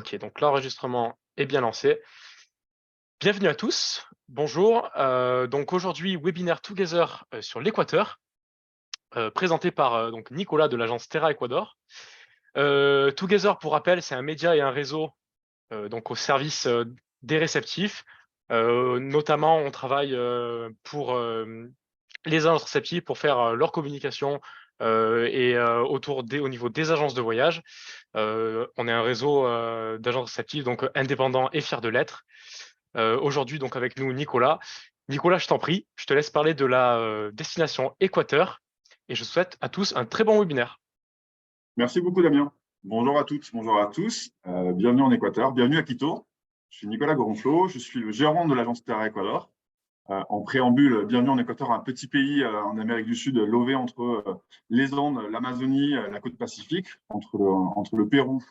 Ok, donc l'enregistrement est bien lancé. Bienvenue à tous. Bonjour. Donc aujourd'hui, webinaire Together sur l'Équateur, présenté par donc Nicolas de l'agence Terra Ecuador. Together, pour rappel, c'est un média et un réseau donc au service des réceptifs. Notamment, on travaille pour les agences réceptives pour faire leur communication et au niveau des agences de voyage. On est un réseau d'agences réceptives, donc indépendant et fier de l'être. Aujourd'hui, donc avec nous, Nicolas. Nicolas, je t'en prie, je te laisse parler de la destination Équateur et je souhaite à tous un très bon webinaire. Merci beaucoup, Damien. Bonjour à toutes, bonjour à tous. Bienvenue en Équateur, bienvenue à Quito. Je suis Nicolas Goronflot, je suis le gérant de l'agence Terra Ecuador. En préambule, bienvenue en Équateur, un petit pays en Amérique du Sud, lové entre les Andes, l'Amazonie, la côte Pacifique, entre le Pérou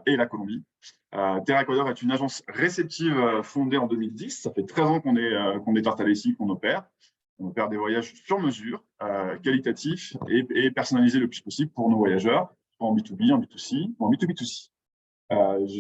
et la Colombie. Terra Ecuador est une agence réceptive fondée en 2010. Ça fait 13 ans qu'on est installé ici, qu'on opère. On opère des voyages sur mesure, qualitatifs et personnalisés le plus possible pour nos voyageurs, en B2B, en B2C, en B2B2C.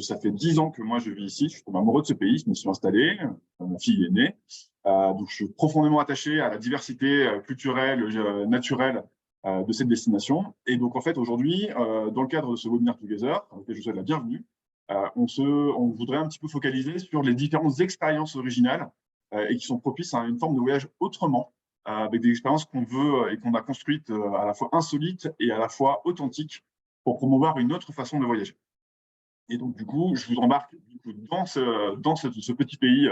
Ça fait 10 ans que moi je vis ici, je suis tombé amoureux de ce pays, je me suis installé, ma fille est née, donc je suis profondément attaché à la diversité culturelle, naturelle de cette destination. Et donc en fait aujourd'hui, dans le cadre de ce webinaire Together, auquel je vous souhaite la bienvenue, on voudrait un petit peu focaliser sur les différentes expériences originales et qui sont propices à une forme de voyage autrement, avec des expériences qu'on veut et qu'on a construites à la fois insolites et à la fois authentiques pour promouvoir une autre façon de voyager. Et donc, du coup, je vous embarque dans ce petit pays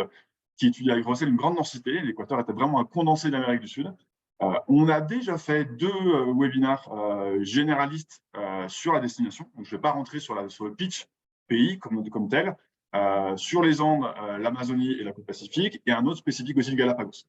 qui étudie avec recel une grande densité. L'Équateur était vraiment un condensé de l'Amérique du Sud. On a déjà fait deux webinaires généralistes sur la destination. Donc, je ne vais pas rentrer sur le pitch pays comme tel, sur les Andes, l'Amazonie et la côte Pacifique, et un autre spécifique aussi, le Galapagos.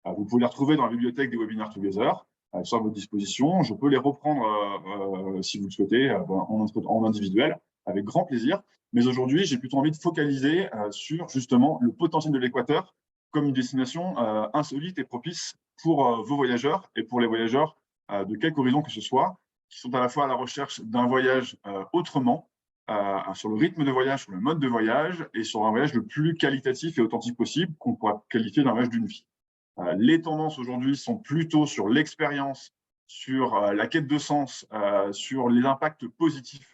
Vous pouvez les retrouver dans la bibliothèque des webinaires Together, sur votre disposition. Je peux les reprendre si vous le souhaitez en individuel, avec grand plaisir. Mais aujourd'hui, j'ai plutôt envie de focaliser sur justement le potentiel de l'Équateur comme une destination insolite et propice pour vos voyageurs et pour les voyageurs de quelque horizon que ce soit, qui sont à la fois à la recherche d'un voyage autrement, sur le rythme de voyage, sur le mode de voyage et sur un voyage le plus qualitatif et authentique possible qu'on pourra qualifier d'un voyage d'une vie. Les tendances aujourd'hui sont plutôt sur l'expérience, sur la quête de sens, sur les impacts positifs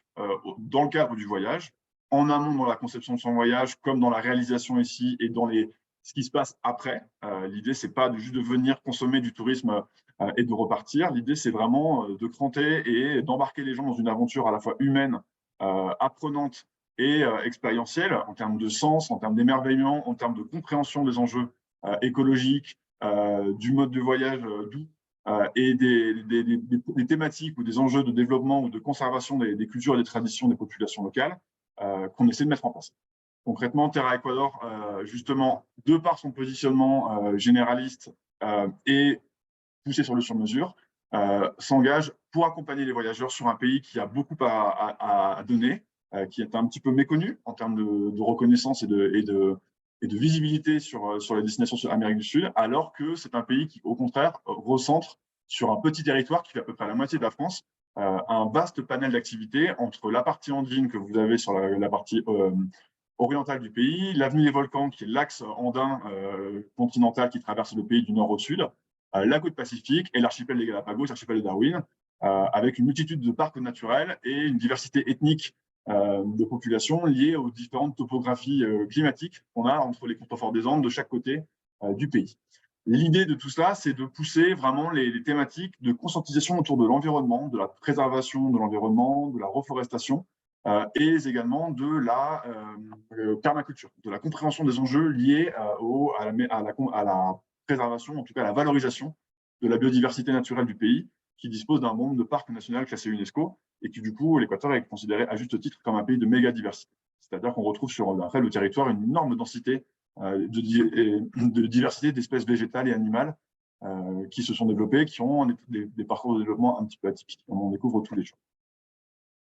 dans le cadre du voyage, en amont dans la conception de son voyage, comme dans la réalisation ici et dans ce qui se passe après. L'idée, c'est pas juste de venir consommer du tourisme et de repartir. L'idée, c'est vraiment de cranter et d'embarquer les gens dans une aventure à la fois humaine, apprenante et expérientielle, en termes de sens, en termes d'émerveillement, en termes de compréhension des enjeux écologiques, du mode de voyage doux et des thématiques ou des enjeux de développement ou de conservation des cultures et des traditions des populations locales qu'on essaie de mettre en place. Concrètement, Terra Ecuador, justement, de par son positionnement généraliste et poussé sur le sur-mesure, s'engage pour accompagner les voyageurs sur un pays qui a beaucoup à donner, qui est un petit peu méconnu en termes de reconnaissance et de visibilité sur les destinations sur l'Amérique du Sud, alors que c'est un pays qui, au contraire, recentre sur un petit territoire qui fait à peu près la moitié de la France, un vaste panel d'activités entre la partie andine que vous avez sur la partie orientale du pays, l'avenue des volcans qui est l'axe andin continental qui traverse le pays du nord au sud, la côte Pacifique et l'archipel des Galapagos, l'archipel de Darwin, avec une multitude de parcs naturels et une diversité ethnique de populations liées aux différentes topographies climatiques qu'on a entre les contreforts des Andes de chaque côté du pays. L'idée de tout cela, c'est de pousser vraiment les thématiques de conscientisation autour de l'environnement, de la préservation de l'environnement, de la reforestation, et également de la permaculture, de la compréhension des enjeux liés à la préservation, en tout cas à la valorisation de la biodiversité naturelle du pays, qui dispose d'un nombre de parcs nationaux classés UNESCO, et qui du coup, l'Équateur est considéré à juste titre comme un pays de méga diversité. C'est-à-dire qu'on retrouve sur le territoire une énorme densité de diversité d'espèces végétales et animales qui se sont développées, qui ont des parcours de développement un petit peu atypiques. On en découvre tous les jours.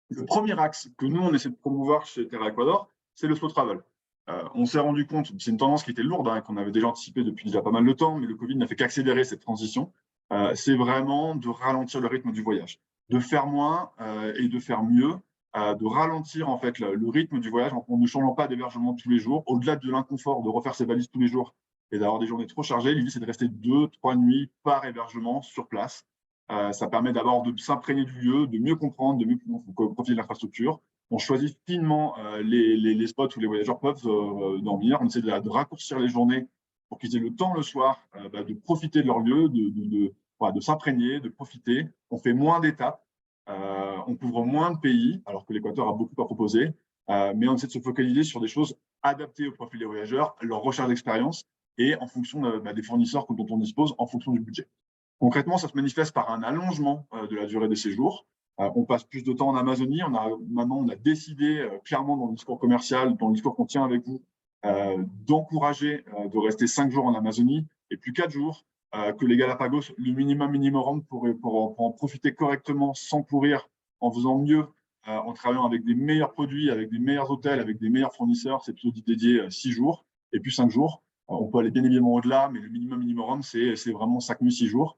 Le premier axe que nous, on essaie de promouvoir chez Terra Ecuador, c'est le slow travel. On s'est rendu compte, c'est une tendance qui était lourde, hein, qu'on avait déjà anticipée depuis déjà pas mal de temps, mais le Covid n'a fait qu'accélérer cette transition. C'est vraiment de ralentir le rythme du voyage, de faire moins et de faire mieux, de ralentir en fait le rythme du voyage en ne changeant pas d'hébergement tous les jours. Au-delà de l'inconfort de refaire ses valises tous les jours et d'avoir des journées trop chargées, l'idée c'est de rester 2-3 nuits par hébergement sur place. Ça permet d'abord de s'imprégner du lieu, de mieux comprendre, de mieux profiter de l'infrastructure. On choisit finement les spots où les voyageurs peuvent dormir. On essaie de raccourcir les journées pour qu'ils aient le temps le soir de profiter de leur lieu, de s'imprégner, de profiter. On fait moins d'étapes, on couvre moins de pays, alors que l'Équateur a beaucoup à proposer, mais on essaie de se focaliser sur des choses adaptées au profil des voyageurs, leur recherche d'expérience et en fonction des fournisseurs dont on dispose, en fonction du budget. Concrètement, ça se manifeste par un allongement de la durée des séjours. On passe plus de temps en Amazonie. Maintenant, on a décidé clairement dans le discours commercial, dans le discours qu'on tient avec vous, d'encourager de rester 5 jours en Amazonie et plus 4 jours, que les Galapagos, le minimum pour en profiter correctement, sans pourrir, en faisant mieux, en travaillant avec des meilleurs produits, avec des meilleurs hôtels, avec des meilleurs fournisseurs. C'est plutôt dédié 6 jours et puis 5 jours. On peut aller bien évidemment au-delà, mais le minimum, c'est vraiment 5 nuits, 6 jours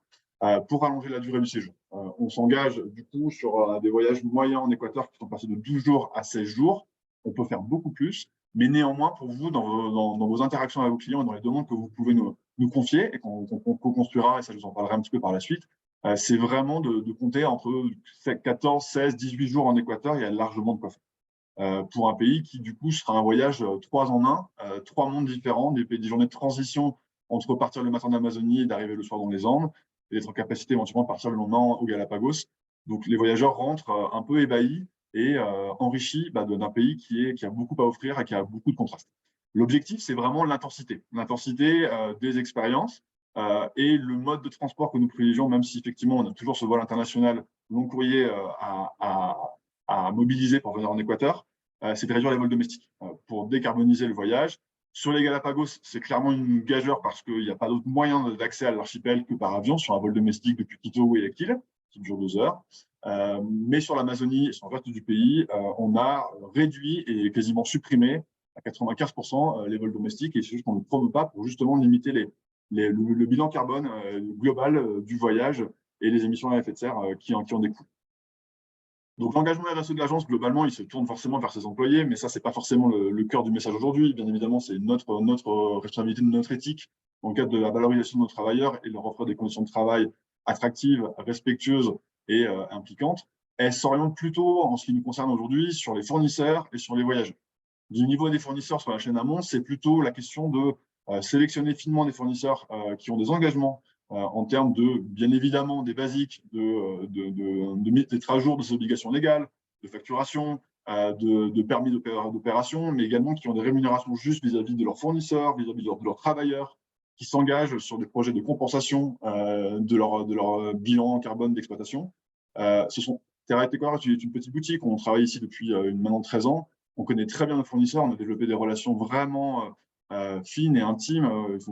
pour allonger la durée du séjour. On s'engage du coup sur des voyages moyens en Équateur qui sont passés de 12 jours à 16 jours. On peut faire beaucoup plus, mais néanmoins, pour vous, dans vos interactions avec vos clients et dans les demandes que vous pouvez nous confier et qu'on co-construira, et ça je vous en parlerai un petit peu par la suite, c'est vraiment de compter entre 14, 16, 18 jours en Équateur. Il y a largement de quoi faire. Pour un pays qui, du coup, sera un voyage 3 en 1, 3 mondes différents, des journées de transition entre partir le matin d'Amazonie et d'arriver le soir dans les Andes, et d'être en capacité éventuellement de partir le lendemain au Galapagos. Donc, les voyageurs rentrent un peu ébahis et enrichis d'un pays qui a beaucoup à offrir et qui a beaucoup de contrastes. L'objectif, c'est vraiment l'intensité des expériences et le mode de transport que nous privilégions, même si effectivement on a toujours ce vol international long courrier à mobiliser pour venir en Équateur, c'est de réduire les vols domestiques pour décarboniser le voyage. Sur les Galapagos, c'est clairement une gageure parce qu'il n'y a pas d'autre moyen d'accès à l'archipel que par avion sur un vol domestique depuis Quito et Aquile, qui dure 2 heures. Mais sur l'Amazonie et sur le reste du pays, on a réduit et quasiment supprimé à 95% les vols domestiques, et c'est juste qu'on ne le promeut pas pour justement limiter le bilan carbone global du voyage et les émissions à effet de serre qui en découlent. Donc l'engagement RSE de l'agence, globalement, il se tourne forcément vers ses employés, mais ça, ce n'est pas forcément le cœur du message aujourd'hui. Bien évidemment, c'est notre responsabilité, notre éthique, dans le cadre de la valorisation de nos travailleurs et leur offrir des conditions de travail attractives, respectueuses et impliquantes. Elle s'oriente plutôt, en ce qui nous concerne aujourd'hui, sur les fournisseurs et sur les voyageurs. Du niveau des fournisseurs sur la chaîne amont, c'est plutôt la question de sélectionner finement des fournisseurs qui ont des engagements en termes de, bien évidemment, des basiques, de mettre à jour de ces obligations légales, de facturation, de permis d'opération, mais également qui ont des rémunérations justes vis-à-vis de leurs fournisseurs, vis-à-vis de leurs travailleurs, qui s'engagent sur des projets de compensation de leur bilan carbone d'exploitation. Terra Equator est une petite boutique, on travaille ici depuis maintenant 13 ans, on connaît très bien nos fournisseurs, on a développé des relations vraiment fines et intimes,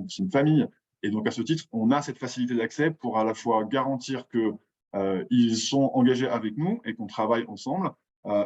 c'est une famille. Et donc, à ce titre, on a cette facilité d'accès pour à la fois garantir qu'ils sont engagés avec nous et qu'on travaille ensemble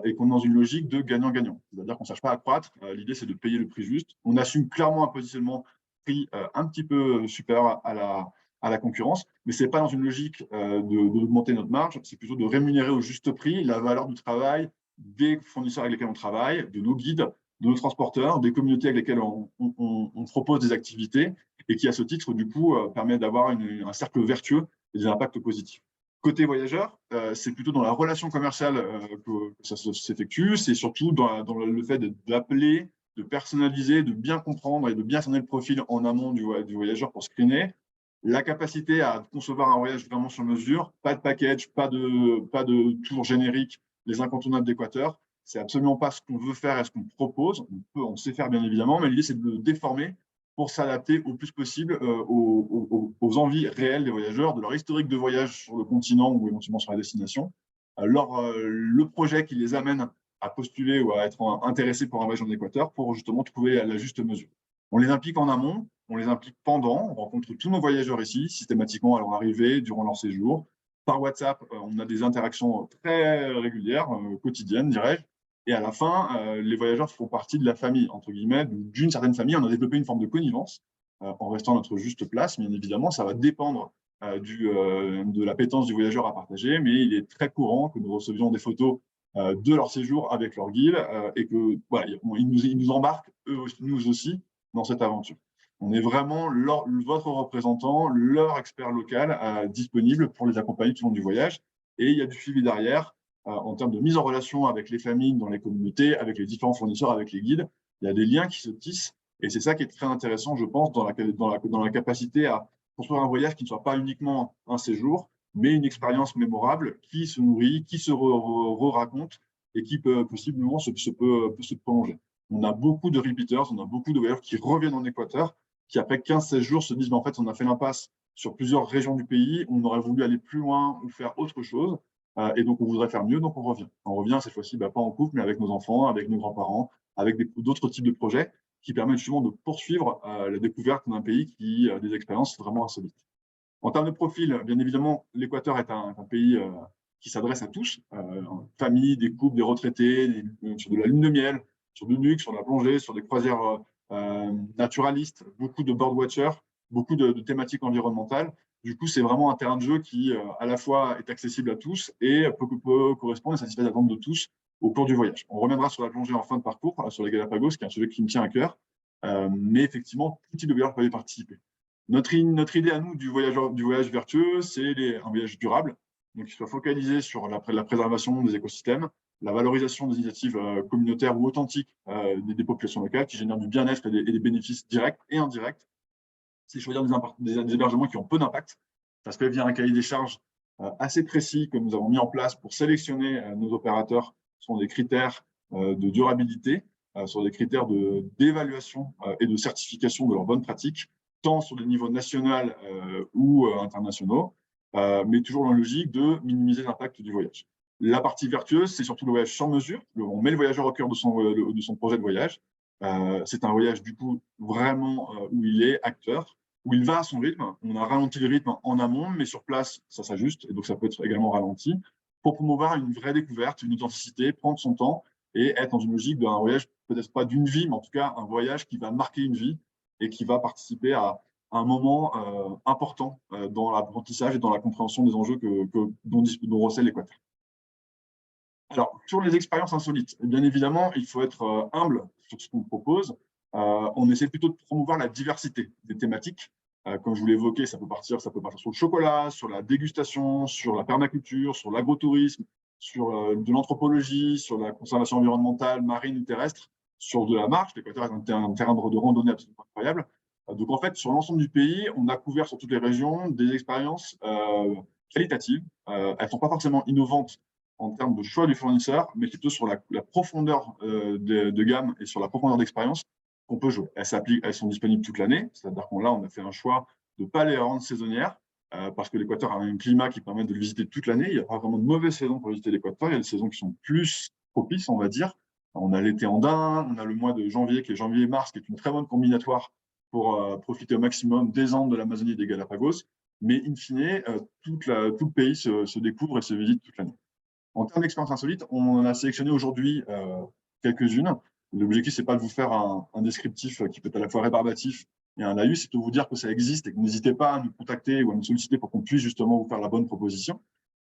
et qu'on est dans une logique de gagnant-gagnant. C'est-à-dire qu'on ne cherche pas à croître. L'idée, c'est de payer le prix juste. On assume clairement un positionnement prix un petit peu supérieur à la concurrence, mais ce n'est pas dans une logique d'augmenter notre marge, c'est plutôt de rémunérer au juste prix la valeur du travail des fournisseurs avec lesquels on travaille, de nos guides, de nos transporteurs, des communautés avec lesquelles on propose des activités et qui, à ce titre, du coup, permet d'avoir un cercle vertueux et des impacts positifs. Côté voyageurs, c'est plutôt dans la relation commerciale que ça s'effectue, c'est surtout dans le fait d'appeler, de personnaliser, de bien comprendre et de bien cerner le profil en amont du voyageur pour screener, la capacité à concevoir un voyage vraiment sur mesure, pas de package, pas de tour générique, les incontournables d'Équateur. C'est absolument pas ce qu'on veut faire et ce qu'on propose. On sait faire bien évidemment, mais l'idée c'est de le déformer pour s'adapter au plus possible aux envies réelles des voyageurs, de leur historique de voyage sur le continent ou éventuellement sur la destination, le projet qui les amène à postuler ou à être intéressés pour un voyage en Équateur pour justement trouver la juste mesure. On les implique en amont, on les implique pendant, on rencontre tous nos voyageurs ici, systématiquement à leur arrivée, durant leur séjour. Par WhatsApp, on a des interactions très régulières, quotidiennes, dirais-je. Et à la fin, les voyageurs font partie de la famille, entre guillemets, d'une certaine famille. On a développé une forme de connivence en restant à notre juste place. Bien évidemment, ça va dépendre de l'appétence du voyageur à partager, mais il est très courant que nous recevions des photos de leur séjour avec leur guide et que voilà, ils nous embarquent, nous aussi, dans cette aventure. On est vraiment votre représentant, leur expert local disponible pour les accompagner tout au long du voyage. Et il y a du suivi derrière en termes de mise en relation avec les familles, dans les communautés, avec les différents fournisseurs, avec les guides. Il y a des liens qui se tissent et c'est ça qui est très intéressant, je pense, dans la capacité à construire un voyage qui ne soit pas uniquement un séjour, mais une expérience mémorable qui se nourrit, qui se raconte et qui peut possiblement peut se prolonger. On a beaucoup de repeaters, on a beaucoup de voyageurs qui reviennent en Équateur, qui après 15-16 jours se disent, mais en fait, on a fait l'impasse sur plusieurs régions du pays, on aurait voulu aller plus loin ou faire autre chose, et donc on voudrait faire mieux, donc on revient. On revient cette fois-ci, pas en couple, mais avec nos enfants, avec nos grands-parents, avec d'autres types de projets qui permettent justement de poursuivre la découverte d'un pays qui a des expériences vraiment insolites. En termes de profil, bien évidemment, l'Équateur est un pays qui s'adresse à tous, familles, des couples, des retraités, sur de la lune de miel, sur du luxe, sur de la plongée, sur des croisières naturalistes, beaucoup de birdwatchers, beaucoup de thématiques environnementales. Du coup, c'est vraiment un terrain de jeu qui, à la fois, est accessible à tous et peut correspondre et satisfaire les attentes de tous au cours du voyage. On reviendra sur la plongée en fin de parcours, sur les Galapagos, qui est un sujet qui me tient à cœur. Mais effectivement, tout type de voyageurs peut y participer. Notre idée à nous du voyage vertueux, c'est un voyage durable, donc qui soit focalisé sur la préservation des écosystèmes, la valorisation des initiatives communautaires ou authentiques des populations locales qui génèrent du bien-être et des bénéfices directs et indirects. C'est choisir des hébergements qui ont peu d'impact. Ça se fait via un cahier des charges assez précis que nous avons mis en place pour sélectionner nos opérateurs. Ce sont des critères de durabilité, sur des critères d'évaluation et de certification de leurs bonnes pratiques, tant sur des niveaux nationaux ou internationaux, mais toujours dans la logique de minimiser l'impact du voyage. La partie vertueuse, c'est surtout le voyage sur mesure. On met le voyageur au cœur de son projet de voyage. C'est un voyage, du coup, vraiment où il est acteur, où il va à son rythme. On a ralenti le rythme en amont, mais sur place, ça s'ajuste, et donc ça peut être également ralenti, pour promouvoir une vraie découverte, une authenticité, prendre son temps et être dans une logique d'un voyage, peut-être pas d'une vie, mais en tout cas un voyage qui va marquer une vie et qui va participer à un moment important dans l'apprentissage et dans la compréhension des enjeux dont recèle l'Équateur. Alors, sur les expériences insolites, bien évidemment, il faut être humble sur ce qu'on propose. On essaie plutôt de promouvoir la diversité des thématiques. Comme je vous l'ai évoqué, ça peut partir sur le chocolat, sur la dégustation, sur la permaculture, sur l'agrotourisme, sur de l'anthropologie, sur la conservation environnementale, marine ou terrestre, sur de la marche. L'Équateur est un terrain de randonnée absolument incroyable. Donc, en fait, sur l'ensemble du pays, on a couvert sur toutes les régions des expériences qualitatives. Elles ne sont pas forcément innovantes en termes de choix du fournisseur, mais plutôt sur la profondeur de gamme et sur la profondeur d'expérience qu'on peut jouer. Elles sont disponibles toute l'année, c'est-à-dire qu'on on a fait un choix de ne pas les rendre saisonnières, parce que l'Équateur a un climat qui permet de le visiter toute l'année. Il n'y a pas vraiment de mauvaise saison pour visiter l'Équateur. Il y a des saisons qui sont plus propices, on va dire. On a l'été andin, on a le mois de janvier, qui est janvier-mars, qui est une très bonne combinatoire pour profiter au maximum des Andes, de l'Amazonie et des Galapagos. Mais in fine, tout le pays se découvre et se visite toute l'année. En termes d'expérience insolite, on en a sélectionné aujourd'hui quelques-unes. L'objectif, ce n'est pas de vous faire un descriptif qui peut être à la fois rébarbatif et un laïus, c'est de vous dire que ça existe et que n'hésitez pas à nous contacter ou à nous solliciter pour qu'on puisse justement vous faire la bonne proposition.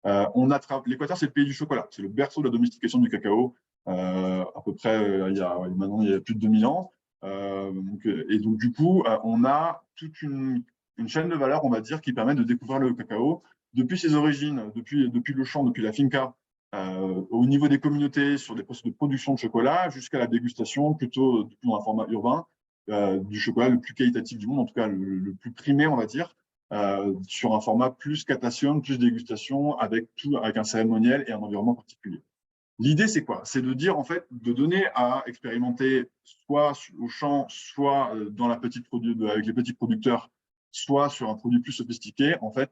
L'Équateur, c'est le pays du chocolat. C'est le berceau de la domestication du cacao, à peu près maintenant il y a plus de 2000 ans. Et donc, du coup, on a toute une chaîne de valeur, on va dire, qui permet de découvrir le cacao depuis ses origines, depuis le champ, depuis la finca, au niveau des communautés, sur des processus de production de chocolat, jusqu'à la dégustation, plutôt dans un format urbain, du chocolat le plus qualitatif du monde, en tout cas le plus primé, on va dire, sur un format plus catation, plus dégustation, avec un cérémoniel et un environnement particulier. L'idée, c'est quoi? C'est de dire, en fait, de donner à expérimenter soit au champ, soit avec les petits producteurs, soit sur un produit plus sophistiqué, en fait,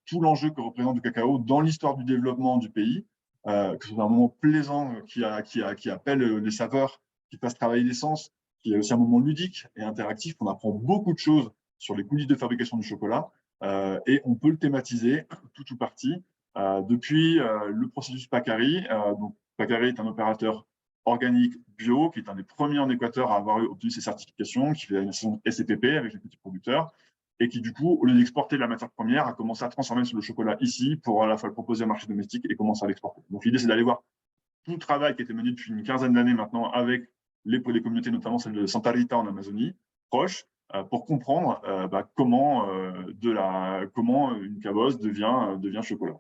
tout l'enjeu que représente le cacao dans l'histoire du développement du pays, que ce soit un moment plaisant qui appelle les saveurs, qui fasse travailler les sens, qui est aussi un moment ludique et interactif. On apprend beaucoup de choses sur les coulisses de fabrication du chocolat et on peut le thématiser tout ou partie depuis le processus Pacari. Donc, Pacari est un opérateur organique bio qui est un des premiers en Équateur à avoir obtenu ses certifications, qui fait la nation SCPP avec les petits producteurs et qui, du coup, au lieu d'exporter la matière première, a commencé à transformer le chocolat ici pour à la fois le proposer au marché domestique et commencer à l'exporter. Donc, l'idée, c'est d'aller voir tout le travail qui a été mené depuis une quinzaine d'années maintenant avec les communautés, notamment celle de Santa Rita en Amazonie, proche, pour comprendre comment une cabosse devient chocolat.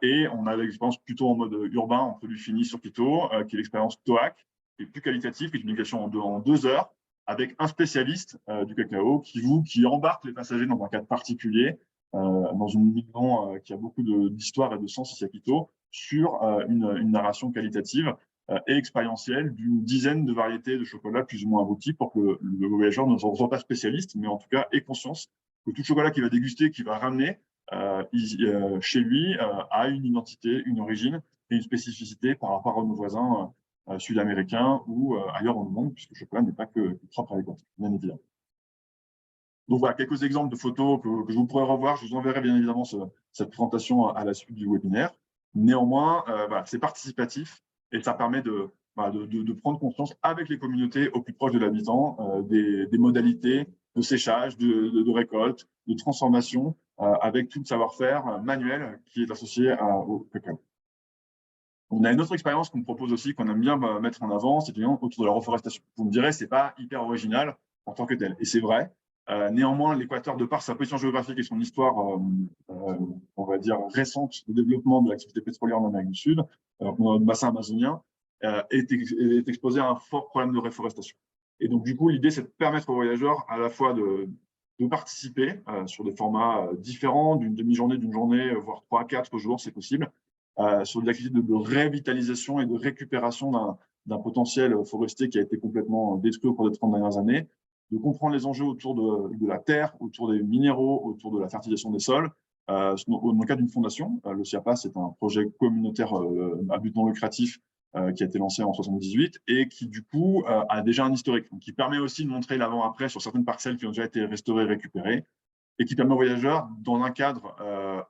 Et on a l'expérience plutôt en mode urbain, en produit fini sur Quito, qui est l'expérience TOAC, qui est plus qualitative, qui est une application en 2 heures, avec un spécialiste du cacao qui embarque les passagers dans un cadre particulier, dans une maison qui a beaucoup d'histoire et de sens ici à Quito, sur une narration qualitative et expérientielle d'une dizaine de variétés de chocolat plus ou moins abouties pour que le voyageur ne soit pas spécialiste, mais en tout cas ait conscience que tout chocolat qu'il va déguster, qu'il va ramener chez lui, a une identité, une origine et une spécificité par rapport à nos voisins sud-américains ou ailleurs dans le monde, puisque le chocolat n'est pas que propre à l'Équateur, bien évidemment. Donc voilà, quelques exemples de photos que je vous pourrai revoir. Je vous enverrai bien évidemment cette présentation à la suite du webinaire. Néanmoins, voilà, c'est participatif et ça permet de prendre conscience avec les communautés au plus proche de l'habitant des modalités de séchage, de récolte, de transformation, avec tout le savoir-faire manuel qui est associé au cacao. On a une autre expérience qu'on propose aussi, qu'on aime bien mettre en avant, c'est autour de la reforestation. Vous me direz, ce n'est pas hyper original en tant que tel, et c'est vrai. Néanmoins, l'Équateur, de par sa position géographique et son histoire, on va dire, récente de développement de l'activité pétrolière en Amérique du Sud, le bassin amazonien, est exposé à un fort problème de réforestation. Et donc, du coup, l'idée, c'est de permettre aux voyageurs à la fois de participer sur des formats différents, d'une demi-journée, d'une journée, voire 3 à 4 jours, c'est possible, sur des activités de révitalisation et de récupération d'un potentiel forestier qui a été complètement détruit au cours des 30 dernières années, de comprendre les enjeux autour de la terre, autour des minéraux, autour de la fertilisation des sols. Dans le cadre d'une fondation, le CIAPA, c'est un projet communautaire à but non lucratif qui a été lancé en 1978 et qui, du coup, a déjà un historique, donc qui permet aussi de montrer l'avant-après sur certaines parcelles qui ont déjà été restaurées et récupérées et qui permet aux voyageurs, dans un cadre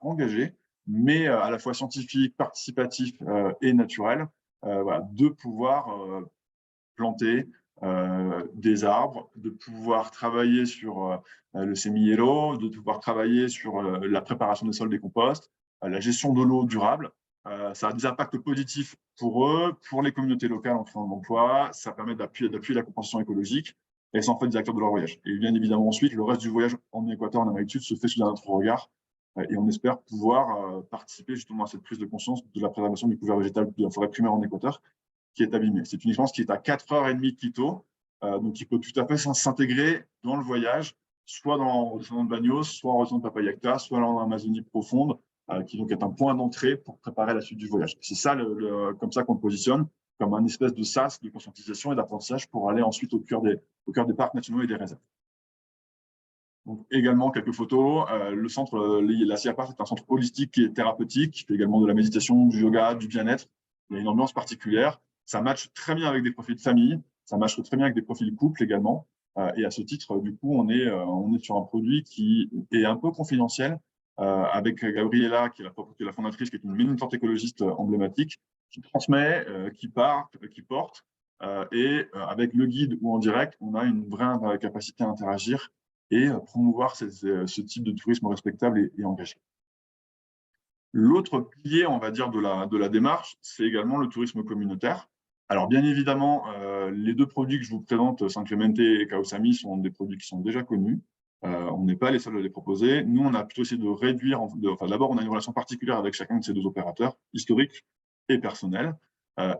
engagé, mais à la fois scientifique, participatif et naturel, voilà, de pouvoir planter des arbres, de pouvoir travailler sur le semi-hielo, de pouvoir travailler sur la préparation des sols des composts, la gestion de l'eau durable. Ça a des impacts positifs pour eux, pour les communautés locales en créant de l'emploi, ça permet d'appuyer la compensation écologique et ça en fait des acteurs de leur voyage. Et bien évidemment ensuite, le reste du voyage en Équateur, en Amérique du Sud, se fait sous un autre regard et on espère pouvoir participer justement à cette prise de conscience de la préservation du couvert végétal de la forêt primaire en Équateur, qui est abîmé. C'est une expérience qui est à 4h30 de Quito, donc qui peut tout à fait s'intégrer dans le voyage, soit en redescendant de Bagnos, soit en redescendant de Papayacta, soit en Amazonie profonde, qui donc est un point d'entrée pour préparer la suite du voyage. C'est ça, comme ça qu'on le positionne, comme un espèce de sas de conscientisation et d'apprentissage pour aller ensuite au cœur des parcs nationaux et des réserves. Donc, également quelques photos. Le centre, la CIAPA, c'est un centre holistique et thérapeutique qui fait également de la méditation, du yoga, du bien-être. Il y a une ambiance particulière. Ça matche très bien avec des profils de famille. Ça matche très bien avec des profils de couple également. Et à ce titre, du coup, on est sur un produit qui est un peu confidentiel avec Gabriela, qui est la fondatrice, qui est une militante écologiste emblématique, qui transmet, qui porte. Et avec le guide ou en direct, on a une vraie capacité à interagir et promouvoir ce type de tourisme respectable et engagé. L'autre pilier, on va dire, de la démarche, c'est également le tourisme communautaire. Alors, bien évidemment, les deux produits que je vous présente, San Clemente et Kaosami, sont des produits qui sont déjà connus. On n'est pas les seuls à les proposer. Nous, on a plutôt essayé de réduire, d'abord, on a une relation particulière avec chacun de ces deux opérateurs, historiques et personnels.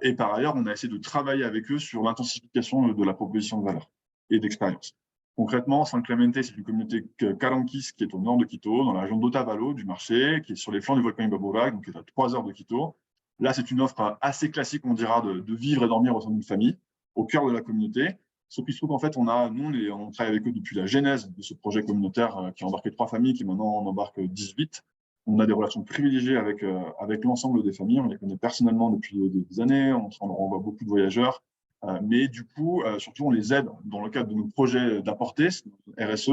Et par ailleurs, on a essayé de travailler avec eux sur l'intensification de la proposition de valeur et d'expérience. Concrètement, San Clemente, c'est une communauté Caranquis qui est au nord de Quito, dans la région d'Otavalo, du marché, qui est sur les flancs du volcan Imbabura, donc qui est à 3 heures de Quito. Là, c'est une offre assez classique, on dira, de vivre et dormir au sein d'une famille, au cœur de la communauté. Sauf qu'il se trouve qu'en fait, on travaille avec eux depuis la genèse de ce projet communautaire qui a embarqué 3 familles, qui maintenant en embarque 18. On a des relations privilégiées avec l'ensemble des familles. On les connaît personnellement depuis des années. On leur envoie beaucoup de voyageurs. Mais du coup, surtout, on les aide dans le cadre de nos projets d'apporter, RSE.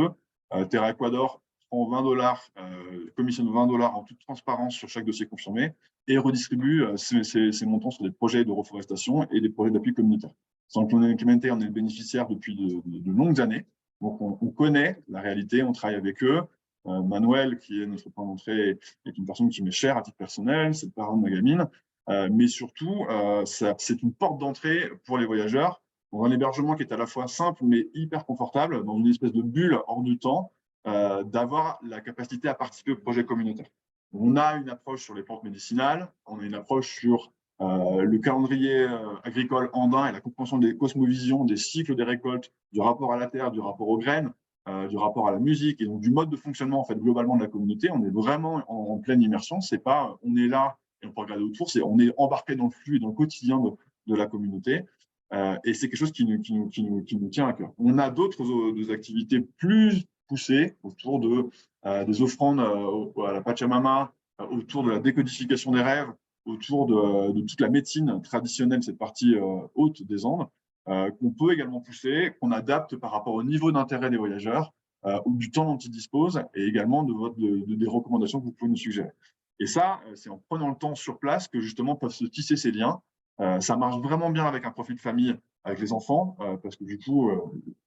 Terra Ecuador prend $20, commissionne $20 en toute transparence sur chaque dossier confirmé et redistribue ces montants sur des projets de reforestation et des projets d'appui communautaire. San Clemente en est le bénéficiaire depuis de longues années. Donc, on connaît la réalité, on travaille avec eux. Manuel, qui est notre point d'entrée, est une personne qui m'est chère à titre personnel, c'est le parrain de ma gamine. mais surtout, c'est une porte d'entrée pour les voyageurs dans un hébergement qui est à la fois simple mais hyper confortable, dans une espèce de bulle hors du temps, d'avoir la capacité à participer au projet communautaire. On a une approche sur les plantes médicinales, on a une approche sur le calendrier agricole andin et la compréhension des cosmovisions, des cycles des récoltes, du rapport à la terre, du rapport aux graines, du rapport à la musique et donc du mode de fonctionnement en fait globalement de la communauté. On est vraiment en pleine immersion. C'est pas on est là et on peut regarder autour, c'est on est embarqué dans le flux et dans le quotidien de la communauté. Et c'est quelque chose qui nous tient à cœur. On a d'autres activités plus poussées autour des offrandes à la Pachamama, autour de la décodification des rêves, autour de toute la médecine traditionnelle, cette partie haute des Andes, qu'on peut également pousser, qu'on adapte par rapport au niveau d'intérêt des voyageurs ou du temps dont ils disposent et également des recommandations que vous pouvez nous suggérer. Et ça, c'est en prenant le temps sur place que justement peuvent se tisser ces liens. Ça marche vraiment bien avec un profil de famille, avec les enfants, parce que du coup,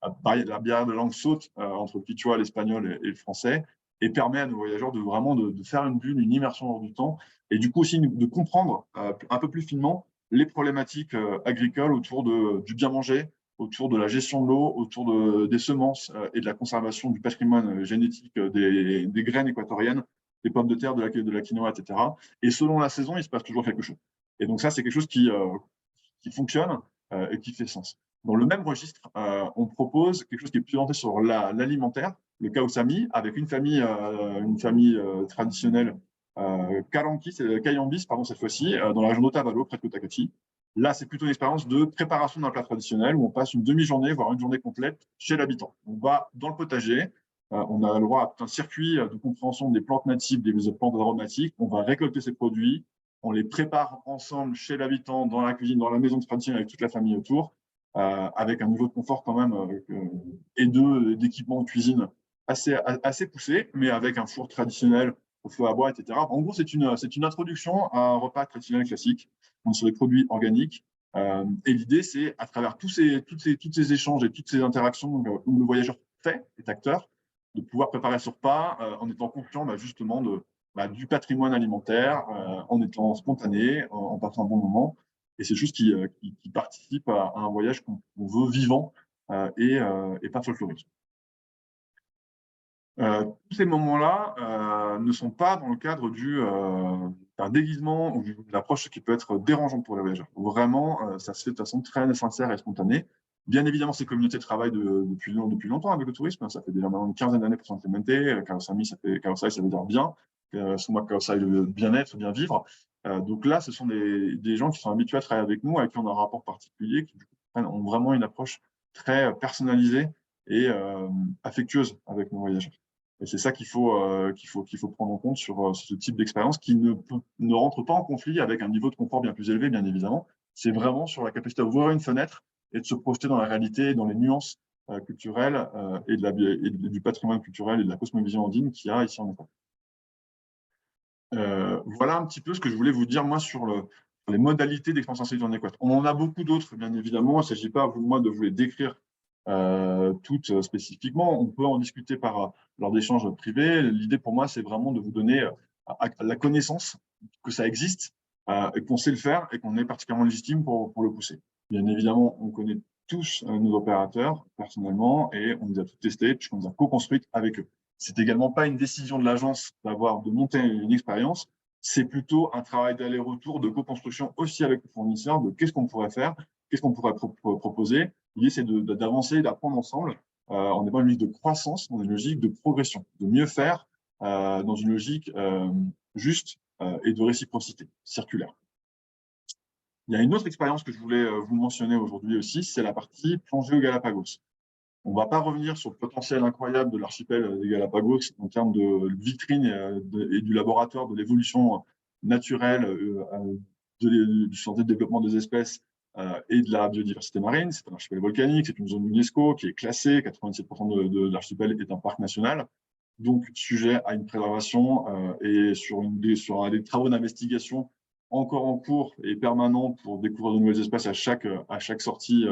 la barrière de langue saute entre le quichua, l'espagnol et le français, et permet à nos voyageurs de faire une bulle, une immersion hors du temps, et du coup aussi de comprendre un peu plus finement les problématiques agricoles autour du bien manger, autour de la gestion de l'eau, autour des semences et de la conservation du patrimoine génétique des graines équatoriennes, des pommes de terre, de la quinoa, etc. Et selon la saison, il se passe toujours quelque chose. Et donc ça, c'est quelque chose qui fonctionne et qui fait sens. Dans le même registre, on propose quelque chose qui est plus orienté sur l'alimentaire, le Kaosami, avec une famille traditionnelle, Kayambis, pardon, cette fois-ci, dans la région d'Otavalo, près de Cotacachi. Là, c'est plutôt une expérience de préparation d'un plat traditionnel où on passe une demi-journée, voire une journée complète chez l'habitant. On va dans le potager, on a le droit à tout un circuit de compréhension des plantes natives, des plantes aromatiques. On va récolter ces produits, on les prépare ensemble chez l'habitant, dans la cuisine, dans la maison traditionnelle, avec toute la famille autour, avec un niveau de confort quand même et d'équipement de cuisine assez poussé, mais avec un four traditionnel au feu à bois, etc. En gros, c'est une introduction à un repas traditionnel classique, sur des produits organiques. Et l'idée, c'est à travers tous ces échanges et toutes ces interactions où le voyageur est acteur, de pouvoir préparer ce repas en étant conscient justement du patrimoine alimentaire, en étant spontané, en passant un bon moment. Et c'est juste qui participe à un voyage qu'on veut vivant et pas folklorique. Tous ces moments-là ne sont pas dans le cadre d'un déguisement ou d'une approche qui peut être dérangeante pour les voyageurs. Vraiment, ça se fait de façon très sincère et spontanée. Bien évidemment, ces communautés travaillent depuis longtemps avec le tourisme. Ça fait déjà maintenant une quinzaine d'années pour s'implémenter. Kaosami, ça veut dire bien. Suma Kaosai, le bien-être, bien vivre. Donc là, ce sont des gens qui sont habitués à travailler avec nous, avec qui on a un rapport particulier, qui ont vraiment une approche très personnalisée et affectueuse avec nos voyageurs. Et c'est ça qu'il faut prendre en compte sur ce type d'expérience qui ne rentre pas en conflit avec un niveau de confort bien plus élevé, bien évidemment. C'est vraiment sur la capacité à ouvrir une fenêtre et de se projeter dans la réalité, dans les nuances culturelles et du patrimoine culturel et de la cosmovision andine qu'il y a ici en Équateur. Voilà un petit peu ce que je voulais vous dire, moi, sur les modalités d'expérience insolite en Équateur. On en a beaucoup d'autres, bien évidemment. Il ne s'agit pas, moi, de vous les décrire toutes spécifiquement. On peut en discuter lors d'échanges privés. L'idée, pour moi, c'est vraiment de vous donner la connaissance que ça existe et qu'on sait le faire et qu'on est particulièrement légitime pour le pousser. Bien évidemment, on connaît tous nos opérateurs personnellement et on les a tous testés puisqu'on les a co-construites avec eux. C'est également pas une décision de l'agence de monter une expérience, c'est plutôt un travail d'aller-retour, de co-construction aussi avec le fournisseur, de qu'est-ce qu'on pourrait faire, qu'est-ce qu'on pourrait proposer. L'idée, c'est d'avancer, d'apprendre ensemble. On n'est pas une logique de croissance, on est une logique de progression, de mieux faire dans une logique juste et de réciprocité circulaire. Il y a une autre expérience que je voulais vous mentionner aujourd'hui aussi, c'est la partie plongée aux Galapagos. On ne va pas revenir sur le potentiel incroyable de l'archipel des Galapagos en termes de vitrine et du laboratoire de l'évolution naturelle, du santé de développement des espèces et de la biodiversité marine. C'est un archipel volcanique, c'est une zone UNESCO qui est classée, 87% de l'archipel est un parc national, donc sujet à une préservation et sur des travaux d'investigation encore en cours et permanents pour découvrir de nouvelles espèces à chaque sortie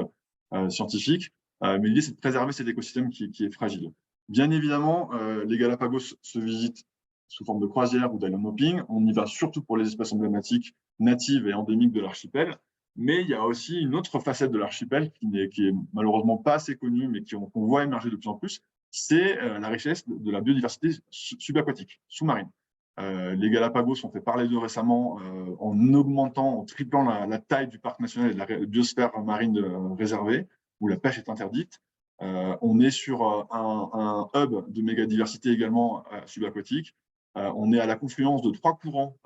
scientifique. Mais l'idée, c'est de préserver cet écosystème qui est fragile. Bien évidemment, les Galapagos se visitent sous forme de croisière ou d'island hopping. On y va surtout pour les espèces emblématiques, native et endémique de l'archipel. Mais il y a aussi une autre facette de l'archipel qui est malheureusement pas assez connue, mais qu'on voit émerger de plus en plus, c'est la richesse de la biodiversité subaquatique, sous-marine. Les Galapagos ont fait parler d'eux récemment en augmentant, en triplant la taille du parc national et de la biosphère marine réservée, où la pêche est interdite. On est sur un hub de mégadiversité également subaquatique. On est à la confluence de 3 courants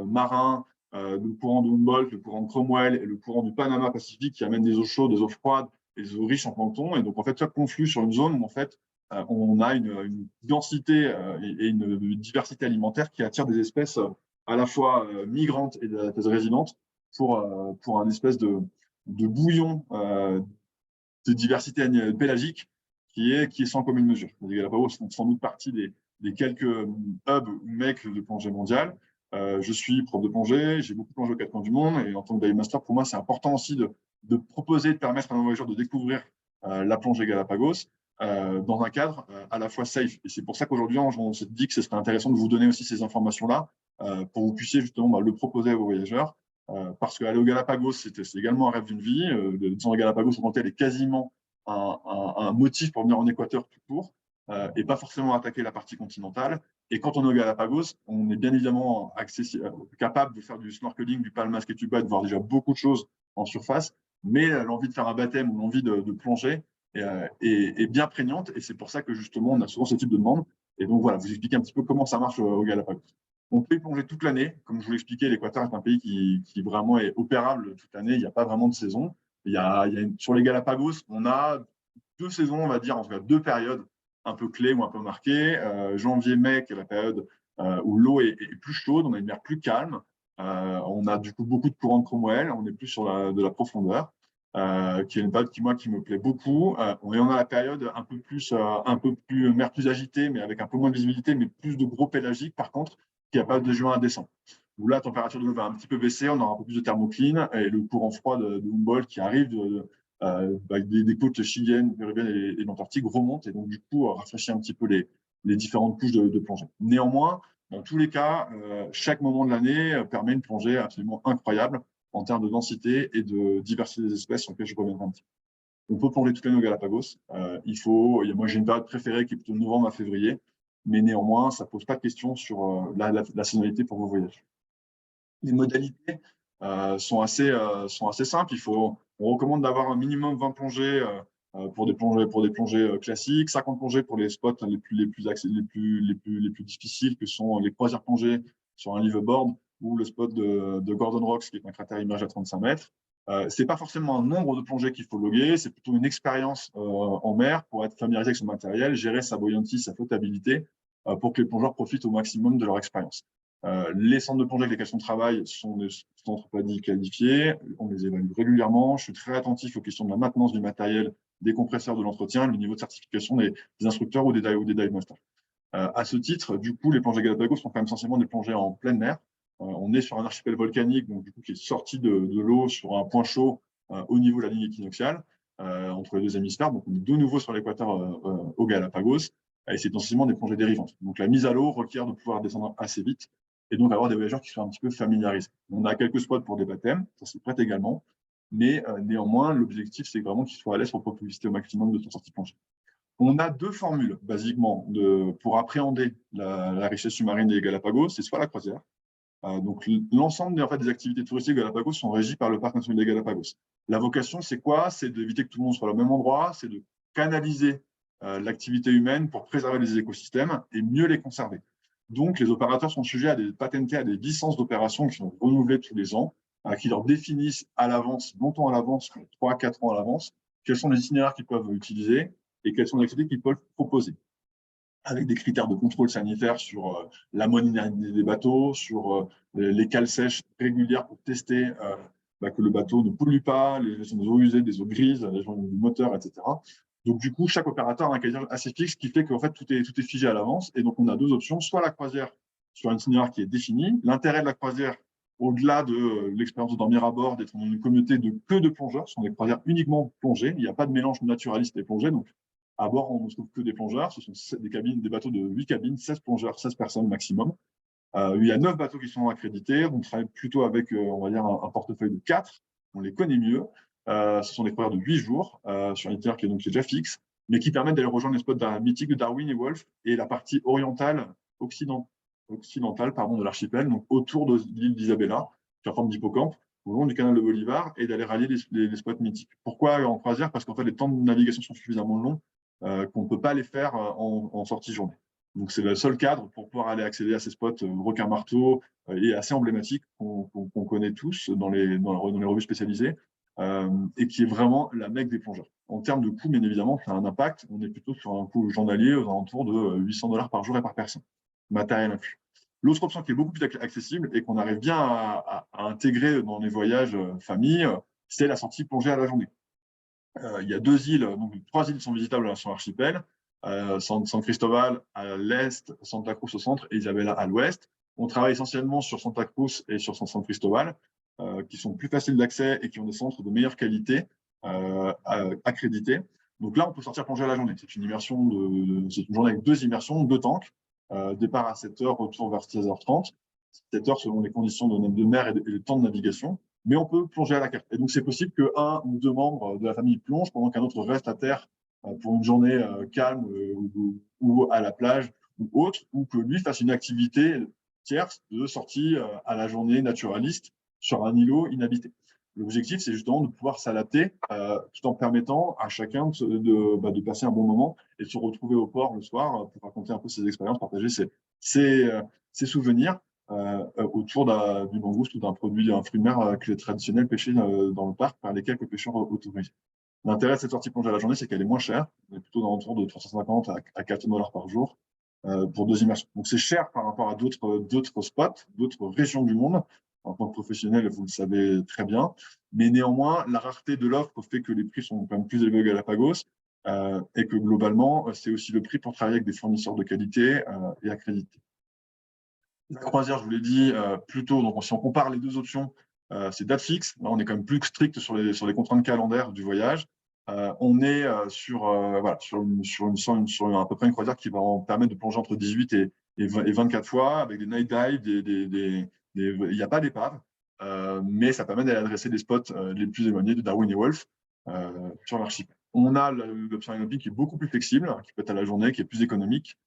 marins, le courant de Humboldt, le courant de Cromwell et le courant du Panama Pacifique qui amènent des eaux chaudes, des eaux froides et des eaux riches en plancton. Et donc, en fait, ça conflue sur une zone où, en fait, on a une densité et une diversité alimentaire qui attire des espèces à la fois migrantes et des espèces résidentes pour un espèce de bouillon de diversité pélagique qui est sans commune mesure. Les Galapagos font sans doute partie des quelques hubs ou mecs de plongée mondiale. Je suis prof de plongée, j'ai beaucoup plongé aux 4 coins du monde et en tant que dive master, pour moi, c'est important aussi de proposer, de permettre à nos voyageurs de découvrir la plongée Galapagos dans un cadre à la fois safe. Et c'est pour ça qu'aujourd'hui, on s'est dit que ce serait intéressant de vous donner aussi ces informations-là pour que vous puissiez justement le proposer à vos voyageurs. Parce qu'aller au Galapagos, c'est également un rêve d'une vie. Descendre au Galapagos, en est quasiment un motif pour venir en Équateur tout court et pas forcément attaquer la partie continentale. Et quand on est au Galapagos, on est bien évidemment capable de faire du snorkeling, du palmas et tuba, de voir déjà beaucoup de choses en surface, mais l'envie de faire un baptême ou l'envie de plonger est bien prégnante. Et c'est pour ça que justement, on a souvent ce type de demande. Et donc voilà, vous expliquer un petit peu comment ça marche au Galapagos. On peut y plonger toute l'année. Comme je vous l'expliquais, l'Équateur est un pays qui vraiment est opérable toute l'année. Il n'y a pas vraiment de saison. Sur les Galapagos, on a 2 saisons, on va dire, en tout cas 2 périodes un peu clés ou un peu marquées. Janvier-mai, qui est la période où l'eau est plus chaude, on a une mer plus calme. On a du coup beaucoup de courants de Cromwell, on est plus sur de la profondeur, qui est une période qui me plaît beaucoup. On a la période un peu plus mer plus agitée, mais avec un peu moins de visibilité, mais plus de gros pélagiques par contre, qui est la période de juin à décembre. Où là, la température de l'eau va un petit peu baisser, on aura un peu plus de thermocline et le courant froid de Humboldt qui arrive des côtes chiliennes, péruviennes et l'Antarctique remonte et donc du coup rafraîchit un petit peu les différentes couches de plongée. Néanmoins, dans tous les cas, chaque moment de l'année permet une plongée absolument incroyable en termes de densité et de diversité des espèces sur lesquelles je reviendrai un petit peu. On peut plonger toute l'année au Galapagos. Moi, j'ai une période préférée qui est plutôt de novembre à février, mais néanmoins, ça ne pose pas de questions sur la saisonnalité pour vos voyages. Les modalités sont assez simples. On recommande d'avoir un minimum 20 plongées pour des plongées classiques, 50 plongées pour les spots les plus difficiles, que sont les croisières plongées sur un liveaboard ou le spot de Gordon Rocks, qui est un cratère immergé à 35 mètres. Ce n'est pas forcément un nombre de plongées qu'il faut loguer, c'est plutôt une expérience en mer pour être familiarisé avec son matériel, gérer sa buoyancy, sa flottabilité, pour que les plongeurs profitent au maximum de leur expérience. Les centres de plongée avec lesquels on travaille sont des centres PADI qualifiés, on les évalue régulièrement. Je suis très attentif aux questions de la maintenance du matériel, des compresseurs, de l'entretien, le niveau de certification des instructeurs ou des dive masters. À ce titre, du coup, les plongées Galapagos sont quand même essentiellement des plongées en pleine mer. On est sur un archipel volcanique, donc du coup, qui est sorti de l'eau sur un point chaud au niveau de la ligne équinoxiale, entre les 2 hémisphères. Donc, on est de nouveau sur l'équateur au Galapagos, et c'est essentiellement des plongées dérivantes. Donc, la mise à l'eau requiert de pouvoir descendre assez vite, et donc avoir des voyageurs qui sont un petit peu familiarisés. On a quelques spots pour des baptêmes, ça se prête également, mais néanmoins, l'objectif, c'est vraiment qu'ils soient à l'aise pour pouvoir profiter au maximum de son sortie plongée. On a 2 formules, basiquement, pour appréhender la richesse sous-marine des Galapagos. C'est soit la croisière. Donc, l'ensemble des activités touristiques Galapagos sont régies par le Parc national des Galapagos. La vocation, c'est quoi? C'est d'éviter que tout le monde soit au même endroit, c'est de canaliser l'activité humaine pour préserver les écosystèmes et mieux les conserver. Donc, les opérateurs sont sujets patentés à des licences d'opération qui sont renouvelées tous les ans, qui leur définissent à l'avance, longtemps à l'avance, 3-4 ans à l'avance, quels sont les itinéraires qu'ils peuvent utiliser et quelles sont les activités qu'ils peuvent proposer, avec des critères de contrôle sanitaire sur l'ammonialité des bateaux, sur les cales sèches régulières pour tester que le bateau ne pollue pas, les gestions des eaux usées, des eaux grises, les gestions du moteur, etc. Donc, du coup, chaque opérateur a un cahier assez fixe, ce qui fait qu'en fait, tout est figé à l'avance. Et donc, on a 2 options, soit la croisière sur un itinéraire qui est défini. L'intérêt de la croisière, au-delà de l'expérience de dormir à bord, d'être dans une communauté que de plongeurs, ce sont des croisières uniquement plongées. Il n'y a pas de mélange naturaliste et plongée. Donc, à bord, on ne trouve que des plongeurs. Ce sont des bateaux de 8 cabines, 16 plongeurs, 16 personnes maximum. Il y a 9 bateaux qui sont accrédités. On travaille plutôt avec, on va dire, un portefeuille de 4. On les connaît mieux. Ce sont des croisières de 8 jours sur un itinéraire qui est déjà fixe, mais qui permettent d'aller rejoindre les spots mythiques de Darwin et Wolf et la partie orientale, occidentale de l'archipel, donc autour de l'île d'Isabella, sur forme d'hippocampe, au long du canal de Bolivar, et d'aller rallier les spots mythiques. Pourquoi en croisière? Parce qu'en fait, les temps de navigation sont suffisamment longs qu'on ne peut pas les faire en sortie journée. Donc, c'est le seul cadre pour pouvoir aller accéder à ces spots requin-marteau et assez emblématiques qu'on connaît tous dans les revues spécialisées et qui est vraiment la mecque des plongeurs. En termes de coût, bien évidemment, ça a un impact. On est plutôt sur un coût journalier aux alentours de 800 $ par jour et par personne, matériel inclus. L'autre option qui est beaucoup plus accessible et qu'on arrive bien à intégrer dans les voyages famille, c'est la sortie plongée à la journée. Il y a 2 îles, donc 3 îles sont visitables sur l'archipel. San Cristobal à l'est, Santa Cruz au centre et Isabella à l'ouest. On travaille essentiellement sur Santa Cruz et sur San Cristobal, qui sont plus faciles d'accès et qui ont des centres de meilleure qualité accrédités. Donc là, on peut sortir plonger à la journée. C'est une immersion c'est une journée avec 2 immersions, 2 tanks. Départ à 7 h, retour vers 16h30. 7 h selon les conditions de mer et le temps de navigation. Mais on peut plonger à la carte. Et donc, c'est possible qu'un ou 2 membres de la famille plongent pendant qu'un autre reste à terre pour une journée calme ou à la plage ou autre, ou que lui fasse une activité tierce de sortie à la journée naturaliste sur un îlot inhabité. L'objectif, c'est justement de pouvoir s'adapter tout en permettant à chacun de passer un bon moment et de se retrouver au port le soir pour raconter un peu ses expériences, partager ses souvenirs autour d'une mangouste ou d'un produit, un fruit de mer qui est traditionnel pêché dans le parc par les quelques pêcheurs autorisés. L'intérêt de cette sortie plongée à la journée, c'est qu'elle est moins chère. On est plutôt dans l'entour de 350 à 400 $ par jour pour 2 immersions. Donc, c'est cher par rapport à d'autres spots, d'autres régions du monde. En tant que professionnel, vous le savez très bien. Mais néanmoins, la rareté de l'offre fait que les prix sont quand même plus élevés au Galapagos et que globalement, c'est aussi le prix pour travailler avec des fournisseurs de qualité et accrédités. La croisière, je vous l'ai dit, plutôt, donc si on compare les 2 options, c'est date fixe. Là, on est quand même plus strict sur les contraintes calendaires du voyage. On est sur à peu près une croisière qui va en permettre de plonger entre 18 et 24 fois avec des night dives, il n'y a pas d'épave, mais ça permet d'aller adresser les spots les plus éloignés de Darwin et Wolf sur l'archipel. On a l'option Inopie qui est beaucoup plus flexible, qui peut être à la journée, qui est plus économique,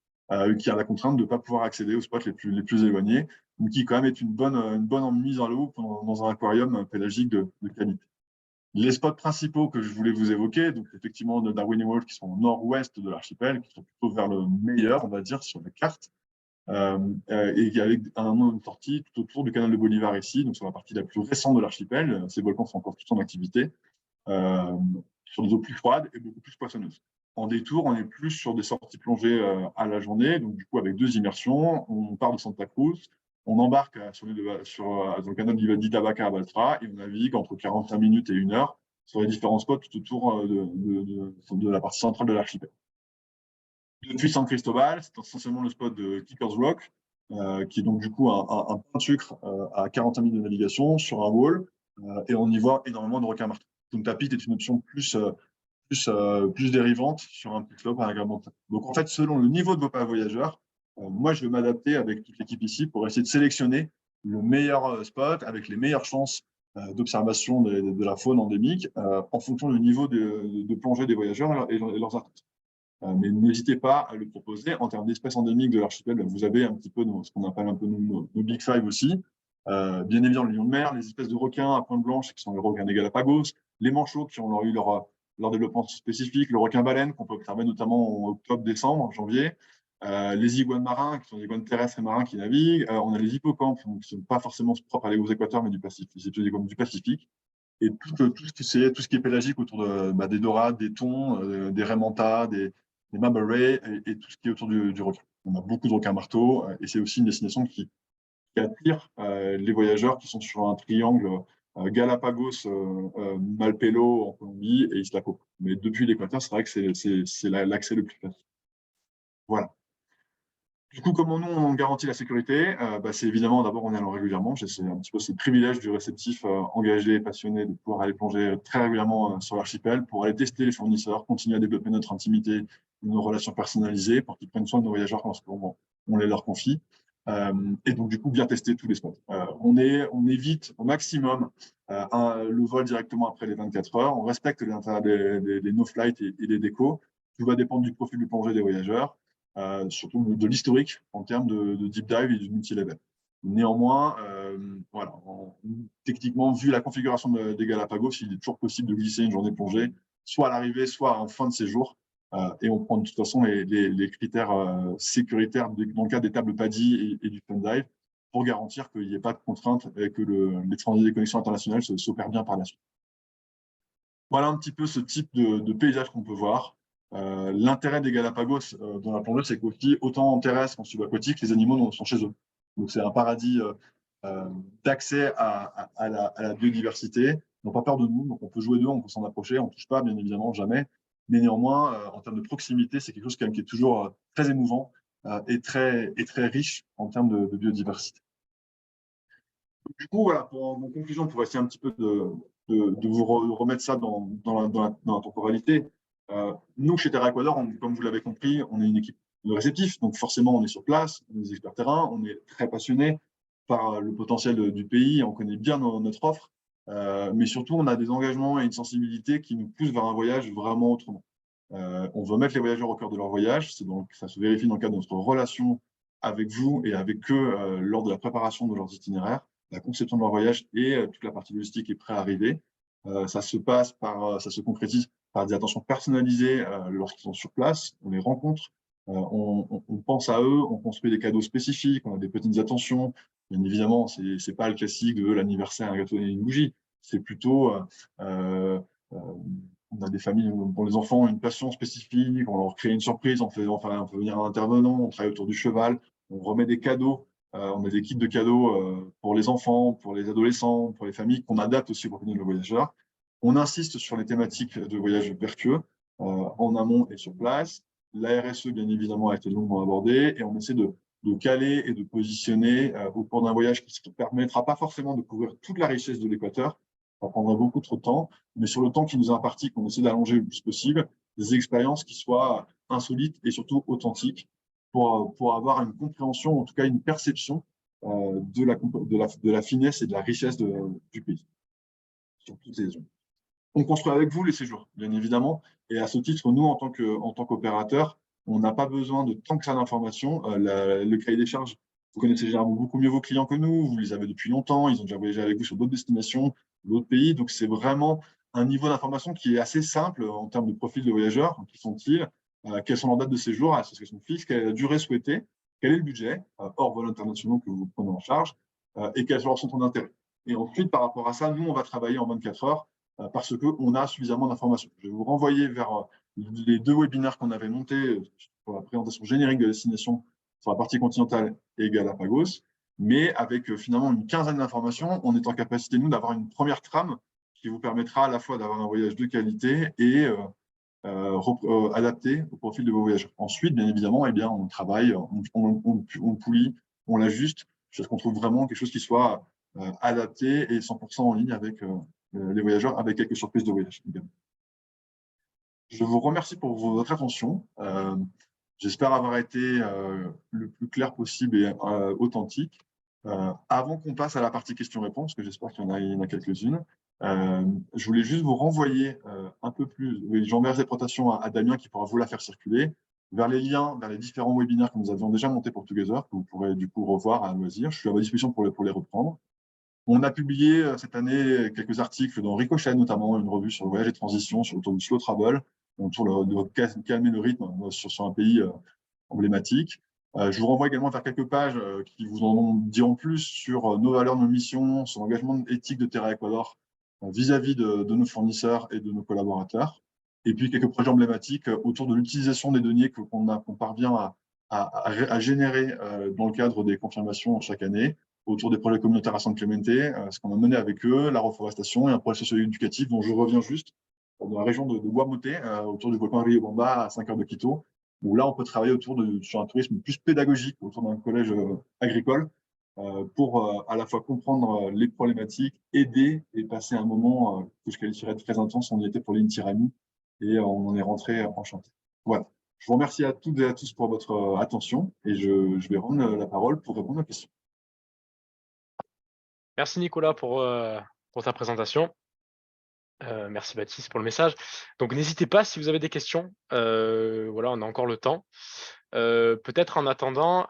qui a la contrainte de ne pas pouvoir accéder aux spots les plus éloignés, mais qui quand même est une bonne mise en l'eau dans un aquarium pélagique de qualité. Les spots principaux que je voulais vous évoquer, donc effectivement de Darwin et Wolf qui sont au nord-ouest de l'archipel, qui sont plutôt vers le meilleur, on va dire, sur la carte, et avec une sortie tout autour du canal de Bolivar ici, donc sur la partie la plus récente de l'archipel. Ces volcans sont encore tous en activité, sur des eaux plus froides et beaucoup plus poissonneuses. En détour, on est plus sur des sorties plongées à la journée, donc du coup avec 2 immersions. On part de Santa Cruz, on embarque sur le canal d'Itabaca à Baltra et on navigue entre 45 minutes et 1 heure sur les différents spots tout autour de la partie centrale de l'archipel. Depuis San Cristobal, c'est essentiellement le spot de Kicker's Rock, qui est donc du coup un point de sucre à 45 minutes de navigation sur un wall, et on y voit énormément de requins-marteaux. Punta Pit est une option plus dérivante sur un petit slope à un montagne. Donc en fait, selon le niveau de vos voyageurs, moi je vais m'adapter avec toute l'équipe ici pour essayer de sélectionner le meilleur spot avec les meilleures chances d'observation de la faune endémique en fonction du niveau de plongée des voyageurs et leurs attentes. Mais n'hésitez pas à le proposer. En termes d'espèces endémiques de l'archipel, vous avez un petit peu ce qu'on appelle un peu nos Big Five aussi. Bien évidemment, le lion de mer, les espèces de requins à pointe blanche qui sont les requins des Galapagos, les manchots qui ont eu leur développement spécifique, le requin-baleine qu'on peut observer notamment en octobre, décembre, janvier, les iguanes marins qui sont des iguanes terrestres et marins qui naviguent, on a les hippocampes qui ne sont pas forcément propres aux équateurs mais du Pacifique, c'est plutôt des iguanes du Pacifique, et tout ce qui est pélagique autour des dorades, des thons, des raies manta, des mamba rays et tout ce qui est autour du requin. On a beaucoup de requins marteaux et c'est aussi une destination qui attire les voyageurs qui sont sur un triangle Galapagos, Malpelo en Colombie et Isla Coco. Mais depuis l'équateur, c'est vrai que c'est l'accès le plus facile. Voilà. Du coup, comment nous, on garantit la sécurité c'est évidemment, d'abord, en y allant régulièrement. C'est un petit peu ce privilège du réceptif engagé et passionné de pouvoir aller plonger très régulièrement sur l'archipel pour aller tester les fournisseurs, continuer à développer notre intimité, nos relations personnalisées pour qu'ils prennent soin de nos voyageurs lorsqu'on les leur confie. Et donc, du coup, bien tester tous les spots. On évite au maximum le vol directement après les 24 heures. On respecte les no-flight et les décos. Tout va dépendre du profil du plongée des voyageurs, surtout de l'historique en termes de deep dive et du multi-level. Néanmoins, voilà, techniquement, vu la configuration des Galapagos, il est toujours possible de glisser une journée plongée, soit à l'arrivée, soit en fin de séjour. Et on prend de toute façon les critères sécuritaires dans le cas des tables PADI et du fun dive pour garantir qu'il n'y ait pas de contraintes et que les transits des connexions internationales s'opèrent bien par la suite. Voilà un petit peu ce type de paysage qu'on peut voir. L'intérêt des Galapagos dans la plongée, c'est qu'aussi, autant en terrestre qu'en subaquatique, les animaux sont chez eux. Donc c'est un paradis d'accès à la biodiversité. Ils n'ont pas peur de nous, donc on peut jouer d'eux, on peut s'en approcher, on ne touche pas, bien évidemment, jamais. Mais néanmoins, en termes de proximité, c'est quelque chose qui est toujours très émouvant et très riche en termes de biodiversité. Du coup, voilà, pour mon conclusion, pour essayer un petit peu de vous remettre ça dans la temporalité, nous, chez Terra Ecuador, comme vous l'avez compris, on est une équipe de réceptifs, donc forcément, on est sur place, on est des experts terrain, on est très passionnés par le potentiel du pays, on connaît bien notre offre, mais surtout, on a des engagements et une sensibilité qui nous poussent vers un voyage vraiment autrement. On veut mettre les voyageurs au cœur de leur voyage, ça se vérifie dans le cadre de notre relation avec vous et avec eux lors de la préparation de leurs itinéraires, la conception de leur voyage et toute la partie logistique est prête à arriver. Ça se concrétise par des attentions personnalisées lorsqu'ils sont sur place, on les rencontre, on pense à eux, on construit des cadeaux spécifiques, on a des petites attentions. Bien évidemment, c'est pas le classique de l'anniversaire, un gâteau et une bougie. C'est plutôt on a des familles pour les enfants ont une passion spécifique, on leur crée une surprise, on fait venir un intervenant, on travaille autour du cheval, on remet des cadeaux, on a des kits de cadeaux pour les enfants, pour les adolescents, pour les familles, qu'on adapte aussi pour le voyageur. On insiste sur les thématiques de voyage vertueux en amont et sur place. La RSE, bien évidemment, a été longuement abordée et on essaie de caler et de positionner au cours d'un voyage qui ne permettra pas forcément de couvrir toute la richesse de l'Équateur. Ça prendra beaucoup trop de temps, mais sur le temps qui nous est imparti, qu'on essaie d'allonger le plus possible, des expériences qui soient insolites et surtout authentiques pour avoir une compréhension, en tout cas une perception de la finesse et de la richesse du pays, sur toutes les zones. On construit avec vous les séjours, bien évidemment, et à ce titre, nous, en tant qu'opérateurs, on n'a pas besoin de tant que ça d'informations. Le cahier des charges, vous connaissez généralement beaucoup mieux vos clients que nous, vous les avez depuis longtemps, ils ont déjà voyagé avec vous sur d'autres destinations, d'autres pays, donc c'est vraiment un niveau d'information qui est assez simple en termes de profil de voyageurs. Qui sont-ils? Quelles sont leurs dates de séjour à l'association fixe? Quelle est la durée souhaitée? Quel est le budget, hors vols internationaux que vous prenez en charge? Et quels sont leurs centres d'intérêt? Et ensuite, par rapport à ça, nous, on va travailler en 24 heures parce qu'on a suffisamment d'informations. Je vais vous renvoyer vers les 2 webinaires qu'on avait montés pour la présentation générique de la destination sur la partie continentale et Galapagos, mais avec finalement une quinzaine d'informations, on est en capacité, nous, d'avoir une première trame qui vous permettra à la fois d'avoir un voyage de qualité et adapté au profil de vos voyageurs. Ensuite, bien évidemment, eh bien, on travaille, on poulie, on l'ajuste, jusqu'à ce qu'on trouve vraiment quelque chose qui soit adapté et 100% en ligne avec les voyageurs, avec quelques surprises de voyage également. Je vous remercie pour votre attention. J'espère avoir été le plus clair possible et authentique. Avant qu'on passe à la partie questions-réponses, que j'espère qu'il y en a quelques-unes, je voulais juste vous renvoyer un peu plus, j'enverrai cette présentation à Damien qui pourra vous la faire circuler, vers les liens, vers les différents webinaires que nous avions déjà montés pour Together, que vous pourrez du coup revoir à loisir. Je suis à votre disposition pour les reprendre. On a publié cette année quelques articles dans Ricochet, notamment une revue sur le voyage et transition, autour du slow travel, autour de calmer le rythme sur un pays emblématique. Je vous renvoie également vers quelques pages qui vous en diront plus sur nos valeurs, nos missions, sur l'engagement éthique de Terra Ecuador vis-à-vis de nos fournisseurs et de nos collaborateurs. Et puis quelques projets emblématiques autour de l'utilisation des données qu'on parvient à générer dans le cadre des confirmations chaque année, autour des projets communautaires à San Clemente, ce qu'on a mené avec eux, la reforestation et un projet socio-éducatif dont je reviens juste dans la région de Guamote, autour du volcan Riobamba à 5 heures de Quito, où là, on peut travailler sur un tourisme plus pédagogique autour d'un collège agricole pour à la fois comprendre les problématiques, aider et passer un moment que je qualifierais de très intense. On y était pour l'Inti Raymi et on en est rentré enchanté. Voilà. Je vous remercie à toutes et à tous pour votre attention et je vais rendre la parole pour répondre aux questions. Merci Nicolas pour ta présentation. Merci Baptiste pour le message. Donc n'hésitez pas si vous avez des questions. Voilà, on a encore le temps. Peut-être en attendant,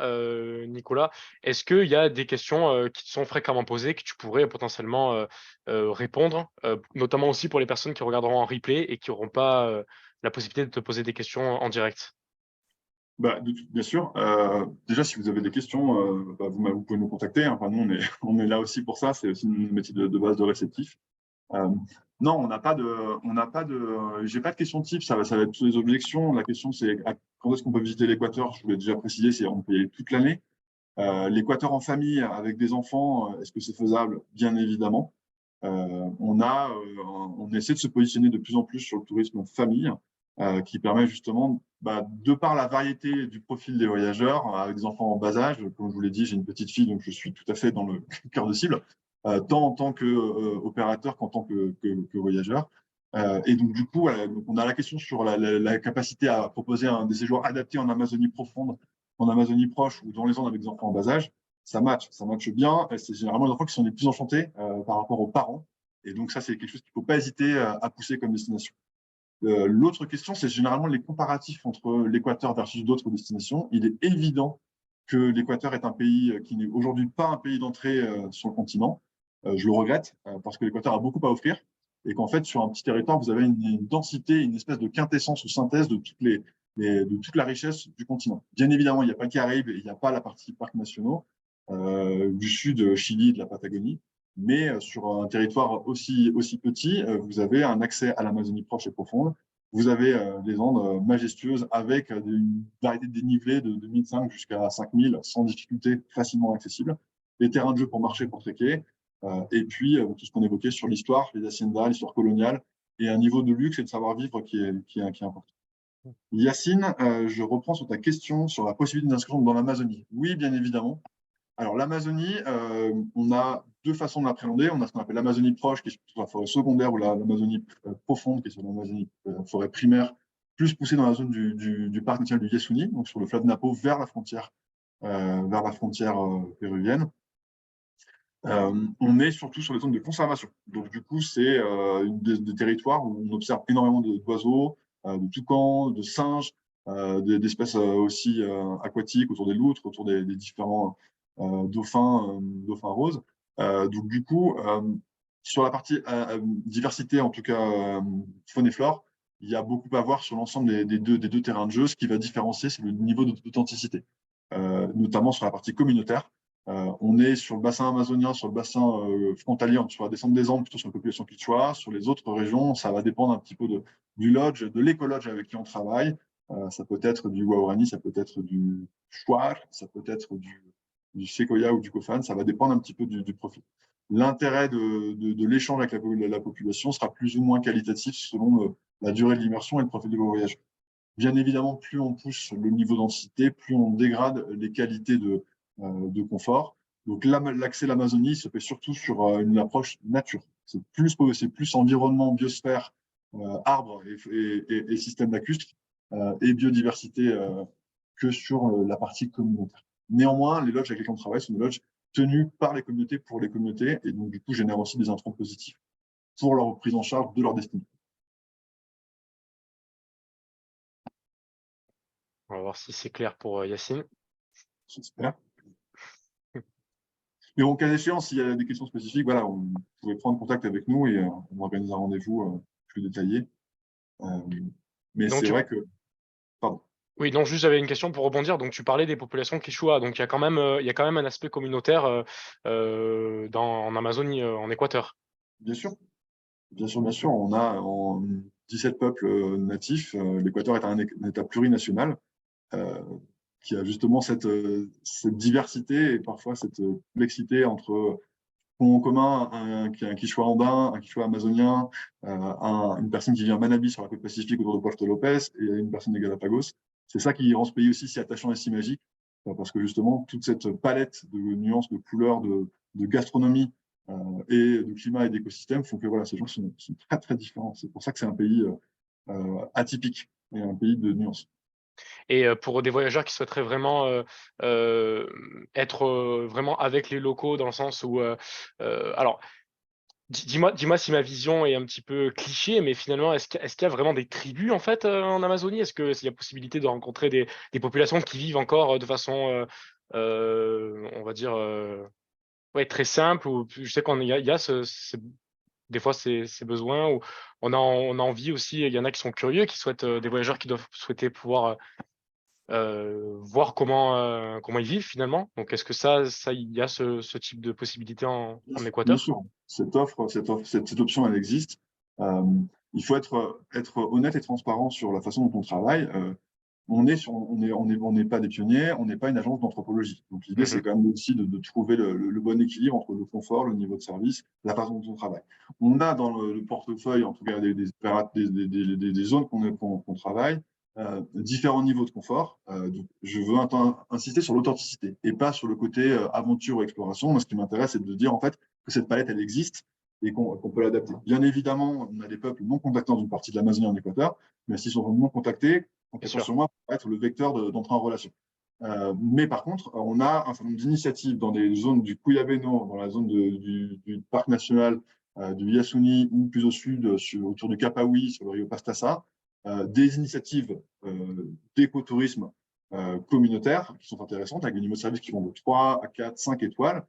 Nicolas, est-ce qu'il y a des questions qui te sont fréquemment posées que tu pourrais potentiellement répondre, notamment aussi pour les personnes qui regarderont en replay et qui n'auront pas la possibilité de te poser des questions en direct? Bah, bien sûr. Déjà, si vous avez des questions, vous pouvez nous contacter, hein. Enfin, nous, on est là aussi pour ça. C'est aussi notre métier de base de réceptif. Euh, non, j'ai pas de question type. Ça va être toutes les objections. La question, c'est quand est-ce qu'on peut visiter l'Équateur? Je vous l'ai déjà précisé, c'est on peut y aller toute l'année. L'Équateur en famille avec des enfants, est-ce que c'est faisable? Bien évidemment. On essaie de se positionner de plus en plus sur le tourisme famille, qui permet justement, de par la variété du profil des voyageurs, avec des enfants en bas âge, comme je vous l'ai dit, j'ai une petite fille, donc je suis tout à fait dans le cœur de cible, tant en tant qu'opérateur qu'en tant que voyageur. Et donc, du coup, voilà, donc on a la question sur la capacité à proposer des séjours adaptés en Amazonie profonde, en Amazonie proche ou dans les zones avec des enfants en bas âge. Ça match bien. C'est généralement les enfants qui sont les plus enchantés par rapport aux parents. Et donc, ça, c'est quelque chose qu'il ne faut pas hésiter à pousser comme destination. L'autre question, c'est généralement les comparatifs entre l'Équateur versus d'autres destinations. Il est évident que l'Équateur est un pays qui n'est aujourd'hui pas un pays d'entrée sur le continent. Je le regrette parce que l'Équateur a beaucoup à offrir et qu'en fait, sur un petit territoire, vous avez une densité, une espèce de quintessence ou synthèse de toute la richesse du continent. Bien évidemment, il n'y a pas le Caraïbe et il n'y a pas la partie parcs nationaux du sud, Chili, de la Patagonie. Mais sur un territoire aussi petit, vous avez un accès à l'Amazonie proche et profonde. Vous avez des Andes majestueuses avec une variété de dénivelés de 1005 jusqu'à 5000 sans difficulté, facilement accessibles. Des terrains de jeu pour marcher, pour trekker. Et puis, tout ce qu'on évoquait sur l'histoire, les haciendas, l'histoire coloniale, et un niveau de luxe et de savoir-vivre qui est important. Yacine, je reprends sur ta question sur la possibilité d'inscription dans l'Amazonie. Oui, bien évidemment. Alors, l'Amazonie, on a deux façons de l'appréhender. On a ce qu'on appelle l'Amazonie proche, qui est sur la forêt secondaire, ou l'Amazonie profonde, qui est sur l'Amazonie forêt primaire, plus poussée dans la zone du parc national du Yasuni, donc sur le fleuve Napo, vers la frontière péruvienne. On est surtout sur les zones de conservation. Donc, du coup, c'est des territoires où on observe énormément d'oiseaux, de toucans, de singes, d'espèces aussi aquatiques autour des loutres, autour des différents dauphins roses. Donc, du coup, sur la partie diversité, en tout cas faune et flore, il y a beaucoup à voir sur l'ensemble des deux terrains de jeu. Ce qui va différencier, c'est le niveau d'authenticité, notamment sur la partie communautaire. On est sur le bassin amazonien, sur le bassin frontalier, sur la descente des Andes, plutôt sur la population quichua. Sur les autres régions, ça va dépendre un petit peu du lodge, de l'écolodge avec qui on travaille. Ça peut être du Waorani, ça peut être du Shuar, ça peut être du Sequoia ou du Kofan, ça va dépendre un petit peu du profil. L'intérêt de l'échange avec la population sera plus ou moins qualitatif selon la durée de l'immersion et le profil de vos voyages. Bien évidemment, plus on pousse le niveau de densité, plus on dégrade les qualités de confort. Donc l'accès à l'Amazonie se fait surtout sur une approche nature. C'est plus environnement, biosphère, arbres et système lacustre et biodiversité que sur la partie communautaire. Néanmoins, les lodges avec lesquels on travaille sont des lodges tenus par les communautés pour les communautés et donc du coup génèrent aussi des intrants positifs pour leur prise en charge de leur destinée. On va voir si c'est clair pour Yacine. J'espère. Mais en cas d'échéance, s'il y a des questions spécifiques, voilà, vous pouvez prendre contact avec nous et on organise un rendez-vous plus détaillé. Mais Donc, c'est vrai que… Pardon. oui, donc juste j'avais une question pour rebondir. Donc tu parlais des populations Quechua. Donc il y a quand même un aspect communautaire en Amazonie, en Équateur. Bien sûr, bien sûr, bien sûr. On a 17 peuples natifs. L'Équateur est un État plurinational qui a justement cette diversité et parfois cette complexité entre en commun un Quichua andin, un Quichua amazonien, une personne qui vient à Manabí sur la côte pacifique autour de Puerto Lopez et une personne des Galapagos. C'est ça qui rend ce pays aussi si attachant et si magique, parce que justement, toute cette palette de nuances, de couleurs, de gastronomie et de climat et d'écosystèmes font que voilà, ces gens sont très, très différents. C'est pour ça que c'est un pays atypique et un pays de nuances. Et pour des voyageurs qui souhaiteraient vraiment être vraiment avec les locaux dans le sens où, alors, dis-moi si ma vision est un petit peu cliché, mais finalement, est-ce qu'il y a vraiment des tribus en fait en Amazonie? Est-ce qu'il y a possibilité de rencontrer des populations qui vivent encore de façon, on va dire, ouais, très simple? Ou je sais qu'il y a des fois ces besoins où on a envie aussi. Il y en a qui sont curieux, qui souhaitent des voyageurs qui doivent souhaiter pouvoir voir comment ils vivent finalement. Donc, est-ce que il y a ce type de possibilité en Bien Équateur? sûr, cette option, elle existe. Euh, il faut être honnête et transparent sur la façon dont on travaille. On n'est pas des pionniers, on n'est pas une agence d'anthropologie. Donc l'idée, c'est Mhm. quand même aussi de trouver le bon équilibre entre le confort, le niveau de service, la façon dont on travaille. On a dans le portefeuille, en tout cas, des zones qu'on travaille, différents niveaux de confort. Donc, je veux insister sur l'authenticité et pas sur le côté aventure ou exploration. Moi, ce qui m'intéresse, c'est de dire en fait que cette palette, elle existe et qu'on peut l'adapter. Bien évidemment, on a des peuples non contactés dans une partie de l'Amazonie en Équateur, mais s'ils sont non contactés, Bien enquêteur sûr. sur moi pour être le vecteur d'entrée en relation. Mais par contre, on a un certain nombre d'initiatives dans des zones du Cuyabeno, dans la zone du parc national du Yasuni, ou plus au sud, autour du Capawi, sur le Rio Pastaza, des initiatives d'écotourisme communautaire qui sont intéressantes, avec des niveaux de service qui vont de 3 à 4, 5 étoiles,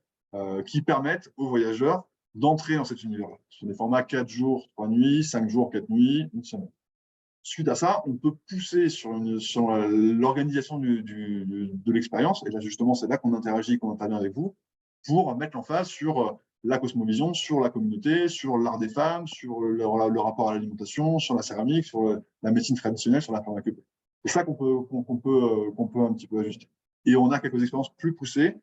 qui permettent aux voyageurs d'entrer dans cet univers-là. Ce sont des formats 4 jours, 3 nuits, 5 jours, 4 nuits, une semaine. Suite à ça, on peut pousser sur l'organisation de l'expérience. Et là, justement, c'est là qu'on interagit, qu'on intervient avec vous, pour mettre l'emphase sur la cosmovision, sur la communauté, sur l'art des femmes, sur le rapport à l'alimentation, sur la céramique, sur la médecine traditionnelle, sur la pharmacopée. C'est ça qu'on peut un petit peu ajuster. Et on a quelques expériences plus poussées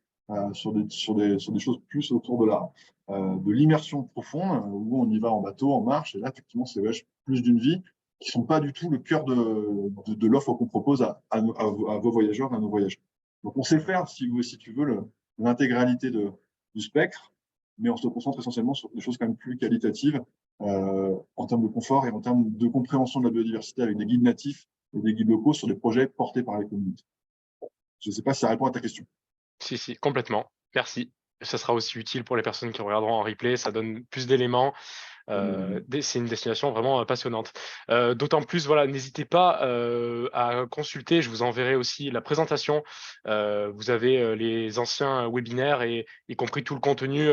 sur des choses plus autour de l'immersion profonde, où on y va en bateau, en marche. Et là, effectivement, c'est plus d'une vie qui ne sont pas du tout le cœur de l'offre qu'on propose à vos voyageurs, à nos voyageurs. Donc, on sait faire, si tu veux, l'intégralité du spectre, mais on se concentre essentiellement sur des choses quand même plus qualitatives en termes de confort et en termes de compréhension de la biodiversité avec des guides natifs et des guides locaux sur des projets portés par les communautés. Je ne sais pas si ça répond à ta question. Si, si, complètement. Merci. Ça sera aussi utile pour les personnes qui regarderont en replay. Ça donne plus d'éléments. C'est une destination vraiment passionnante. D'autant plus, voilà, n'hésitez pas à consulter. Je vous enverrai aussi la présentation. Vous avez les anciens webinaires et y compris tout le contenu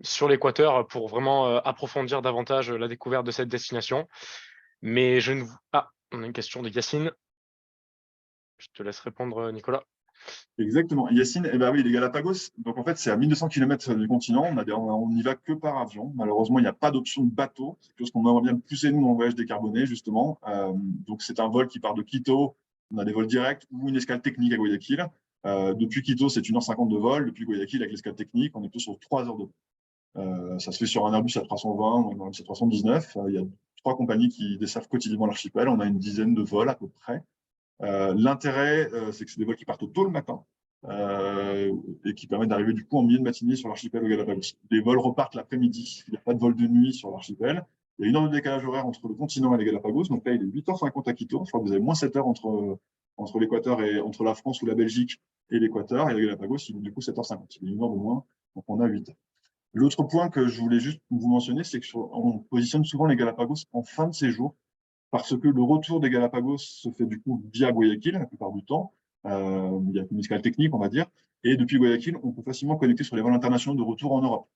sur l'Équateur pour vraiment approfondir davantage la découverte de cette destination. Mais je ne vous... Ah, on a une question de Yacine. Je te laisse répondre, Nicolas. Exactement. Yacine, eh ben oui, les Galapagos, donc en fait, c'est à 1200 km du continent. On n'y va que par avion. Malheureusement, il n'y a pas d'option de bateau. C'est quelque chose qu'on aimerait bien pousser, nous, dans le voyage décarboné, justement. Donc, c'est un vol qui part de Quito. On a des vols directs ou une escale technique à Guayaquil. Depuis Quito, c'est 1h50 de vol. Depuis Guayaquil, avec l'escale technique, on est plus sur 3 heures de vol. Ça se fait sur un Airbus A320 ou un Airbus A319. Il y a 3 compagnies qui desservent quotidiennement l'archipel. On a une dizaine de vols à peu près. L'intérêt, c'est que c'est des vols qui partent tôt le matin et qui permettent d'arriver du coup en milieu de matinée sur l'archipel au Galapagos. Les vols repartent l'après-midi. Il n'y a pas de vol de nuit sur l'archipel. Il y a une heure de décalage horaire entre le continent et les Galapagos. Donc là, il est 8h50 à Quito. Je crois que vous avez moins 7 heures entre l'Équateur et entre la France ou la Belgique et l'Équateur. Et les Galapagos, il est du coup 7h50. Il y a une heure de moins. Donc on a 8 heures. L'autre point que je voulais juste vous mentionner, c'est qu'on positionne souvent les Galapagos en fin de séjour parce que le retour des Galapagos se fait du coup via Guayaquil la plupart du temps. Il y a une escale technique, on va dire. Et depuis Guayaquil, on peut facilement connecter sur les vols internationaux de retour en Europe,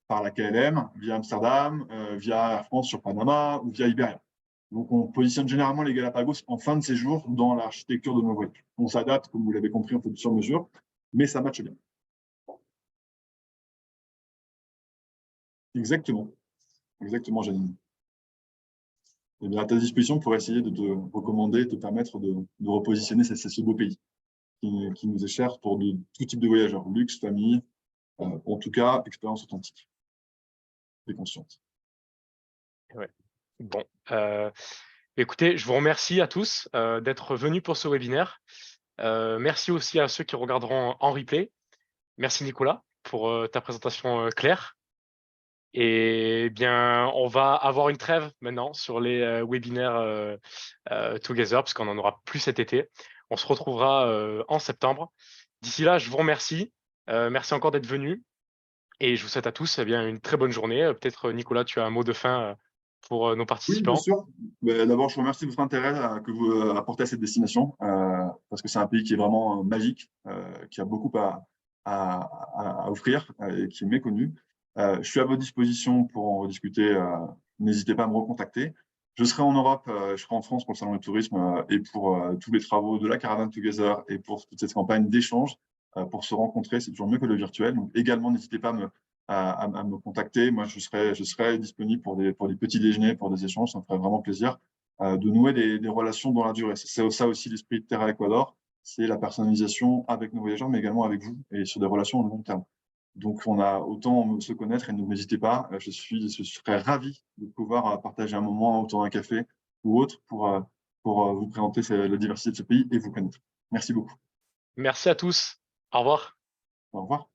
par la KLM, via Amsterdam, via Air France sur Panama ou via Iberia. Donc, on positionne généralement les Galapagos en fin de séjour dans l'architecture de nos vols. On s'adapte, comme vous l'avez compris, on fait sur mesure, mais ça matche bien. Exactement. Exactement, Janine. Et bien, à ta disposition pour essayer de te recommander, de te permettre de repositionner ce beau pays qui nous est cher pour tout type de voyageurs, luxe, famille, en tout cas, expérience authentique et consciente. Ouais. Bon. Écoutez, je vous remercie à tous d'être venus pour ce webinaire. Merci aussi à ceux qui regarderont en replay. Merci Nicolas pour ta présentation claire. Et bien, on va avoir une trêve maintenant sur les webinaires Together, parce qu'on n'en aura plus cet été. On se retrouvera en septembre. D'ici là, je vous remercie. Merci encore d'être venu. Et je vous souhaite à tous bien, une très bonne journée. Peut-être, Nicolas, tu as un mot de fin pour nos Oui, bien participants. sûr. D'abord, je vous remercie de votre intérêt que vous apportez à cette destination, parce que c'est un pays qui est vraiment magique, qui a beaucoup à offrir et qui est méconnu. Je suis à votre disposition pour en rediscuter. N'hésitez pas à me recontacter. Je serai en Europe, je serai en France pour le Salon du Tourisme et pour tous les travaux de la Caravan Together et pour toute cette campagne d'échange pour se rencontrer. C'est toujours mieux que le virtuel. Donc, également, n'hésitez pas à me contacter. Moi, je serai disponible pour des petits déjeuners, pour des échanges. Ça me ferait vraiment plaisir de nouer des relations dans la durée. C'est ça aussi l'esprit de Terra Ecuador, c'est la personnalisation avec nos voyageurs, mais également avec vous et sur des relations à long terme. Donc, on a autant se connaître et n'hésitez pas. Je serais ravi de pouvoir partager un moment autour d'un café ou autre pour vous présenter la diversité de ce pays et vous connaître. Merci beaucoup. Merci à tous. Au revoir. Au revoir.